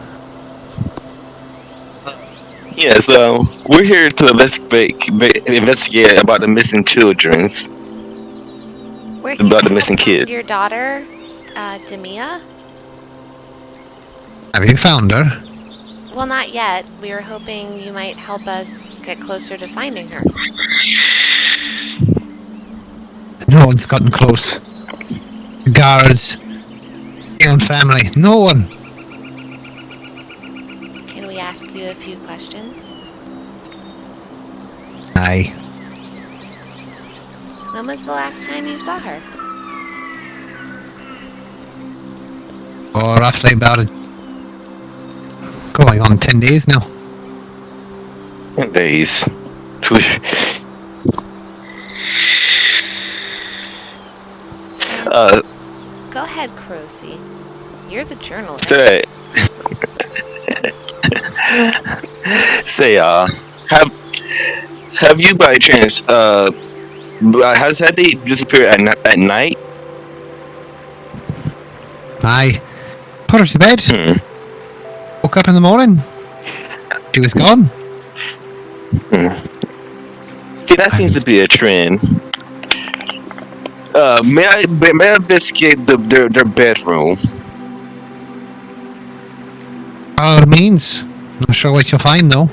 Yes, we're here to investigate about the missing children's. We're About the missing kid. Your daughter, Demia? Have you found her? Well, not yet. We were hoping you might help us get closer to finding her. No one's gotten close. Guards, your own family, no one. Can we ask you a few questions? Aye. When was the last time you saw her? Oh, roughly about going on 10 days now. 10 days. Go ahead, Crossy. You're the journalist. Say, have you by chance, has they disappeared at night? Aye. Put her to bed. Woke up in the morning. She was gone. See, that seems to be a trend. May I investigate their bedroom? By all means. Not sure what you'll find though.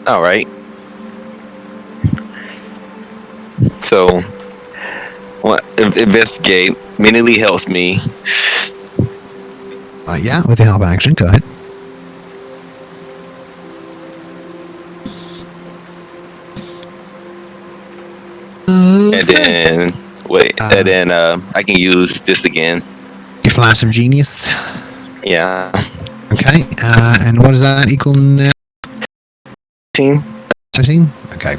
All right. So, investigate. Minnie helps me. Yeah, with the help action, go ahead. And then I can use this again. Your flash of genius. Yeah. Okay, and what does that equal now? 13? Okay.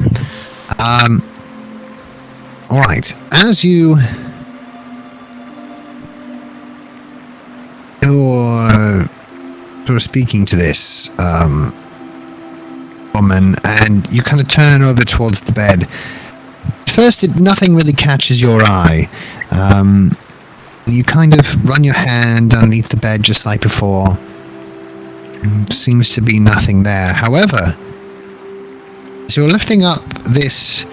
Alright, as you're sort of speaking to this woman, and you kind of turn over towards the bed. First, nothing really catches your eye. You kind of run your hand underneath the bed just like before. Seems to be nothing there. However, as you're lifting up this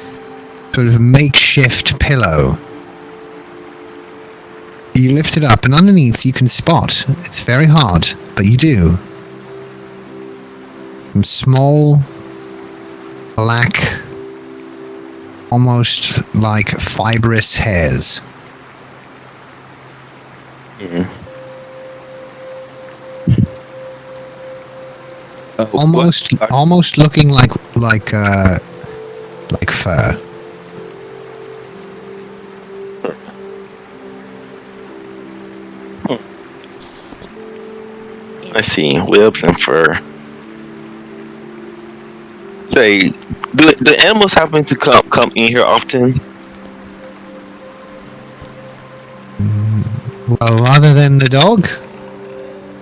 sort of makeshift pillow, you lift it up, and underneath you can spot, it's very hard, but you do, some small, black, almost like fibrous hairs. Almost looking like fur. I see webs and fur. Say, do animals happen to come in here often? Well, other than the dog,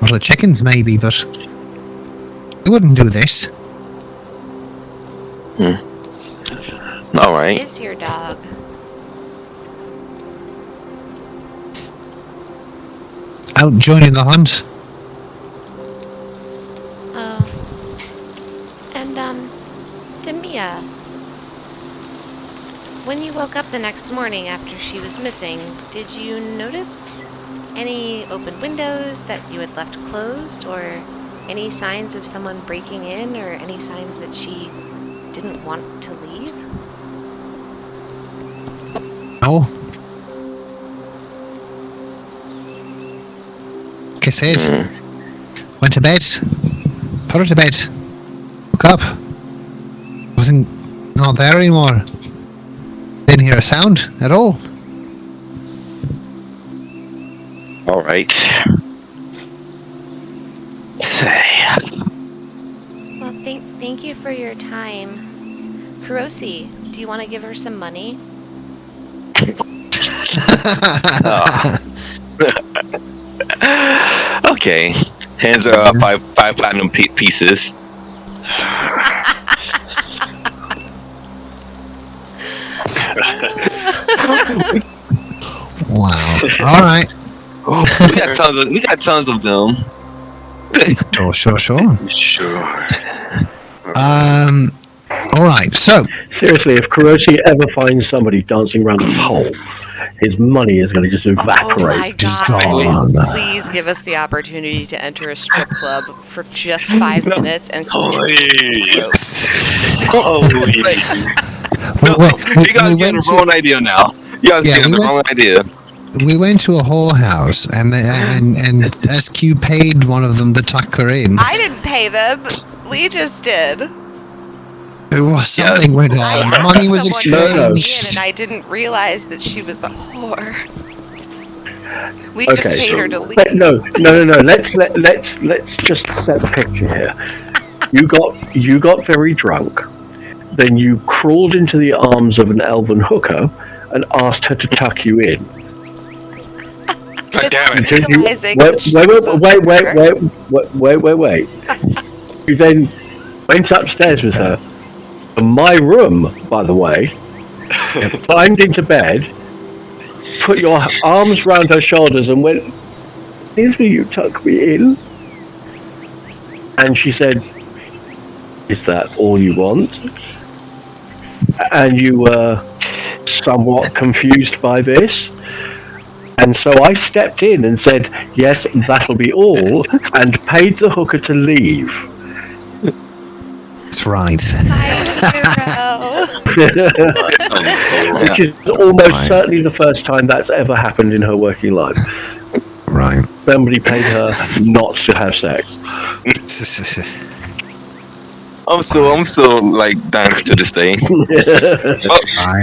well, the chickens maybe, but we wouldn't do this. All right. Is your dog? Out joining the hunt. Oh. And, Demia, when you woke up the next morning after she was missing, did you notice any open windows that you had left closed, or any signs of someone breaking in, or any signs that she didn't want to leave? No. Like I said, went to bed, put her to bed, woke up, wasn't not there anymore. Didn't hear a sound at all. All right. Well, thank you for your time. Kurosi, do you want to give her some money? Okay. Hands her up five platinum pieces. Wow. All right. We got tons of them. Sure. All right. So seriously, if Kurosi ever finds somebody dancing around a pole, his money is going to just evaporate. Oh my Just God. gone. Please give us the opportunity to enter a strip club for just 5 minutes and You guys getting the wrong idea now. You guys getting the wrong idea. We went to a whorehouse, and SQ paid one of them to tuck her in. I didn't pay them. Lee just did. Something went on. Money was exchanged. And I didn't realize that she was a whore. We just paid her to leave. No. Let's just set the picture here. You got very drunk, then you crawled into the arms of an elven hooker and asked her to tuck you in. God damn it! Wait. You then went upstairs with her to my room, by the way, climbed into bed, put your arms round her shoulders and went, "Please will you tuck me in?" And she said, "Is that all you want?" And you were somewhat confused by this. And so I stepped in and said, "Yes, that'll be all," and paid the hooker to leave. That's right. Which is almost certainly the first time that's ever happened in her working life. Right. Somebody paid her not to have sex. I'm still like dying to this day. You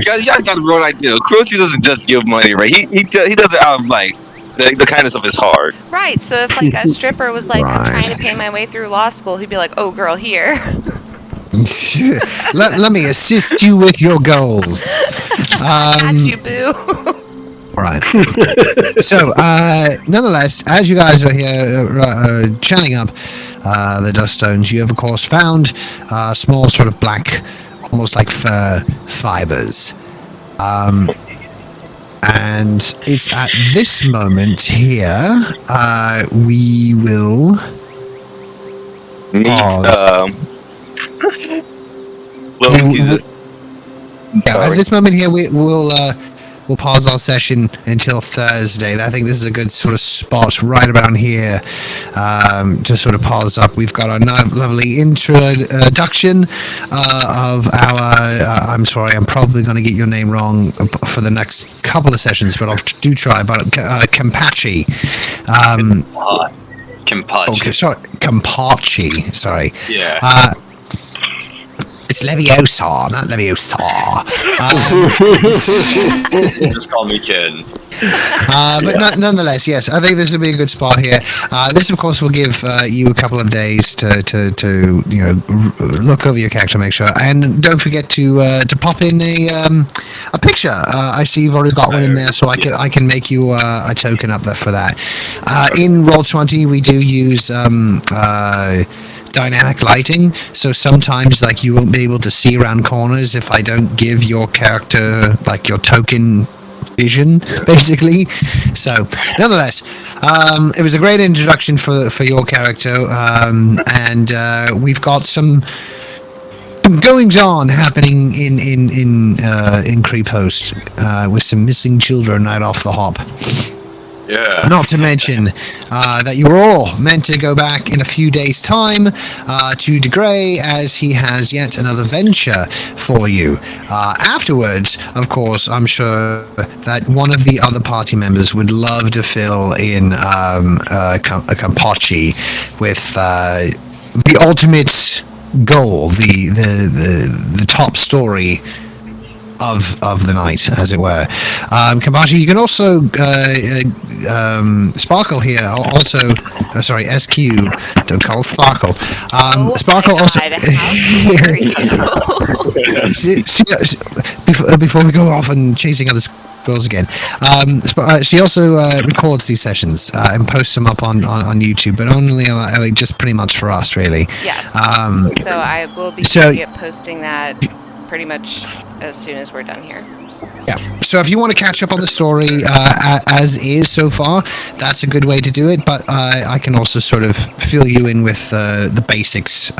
guys got the wrong idea. Cruelty doesn't just give money, right? He does it out of like the kindness of his heart. Right. So if like a stripper was like, I'm trying to pay my way through law school, he'd be like, oh girl, here. let me assist you with your goals. I got you, boo. Right. So, nonetheless, as you guys are here chatting up the Duststones, you have, of course, found small sort of black, almost like fur fibers. And it's at this moment here we will pause. At this moment here, we'll pause our session until Thursday. I think this is a good sort of spot right around here to sort of pause up. We've got our lovely introduction of our... I'm sorry, I'm probably going to get your name wrong for the next couple of sessions, but I'll do try. But Campachi. Campachi. Okay, sorry. Campachi. Sorry. Yeah. It's Leviosa, not Leviosa. Just call me Ken. But nonetheless, yes, I think this will be a good spot here. This, of course, will give you a couple of days to look over your character, make sure, and don't forget to pop in a picture. I see you've already got one in there, so I can make you a token up there for that. In Roll20, we do use dynamic lighting, so sometimes like you won't be able to see around corners if I don't give your character like your token vision, basically. So nonetheless, it was a great introduction for your character, and we've got some goings on happening in Creep Host with some missing children right off the hop. Yeah. Not to mention that you're all meant to go back in a few days' time to De Grey, as he has yet another venture for you. Afterwards, of course, I'm sure that one of the other party members would love to fill in a Campachi with the ultimate goal, the top story of the night, as it were. Campachi, you can also Sparkle here also sorry, SQ, don't call it Sparkle. Sparkle also before we go off and chasing other girls again, she also records these sessions and posts them up on YouTube, but only just pretty much for us, really. Yeah. So I will be posting that pretty much as soon as we're done here. Yeah. So if you want to catch up on the story as is so far, that's a good way to do it. But I can also sort of fill you in with the basics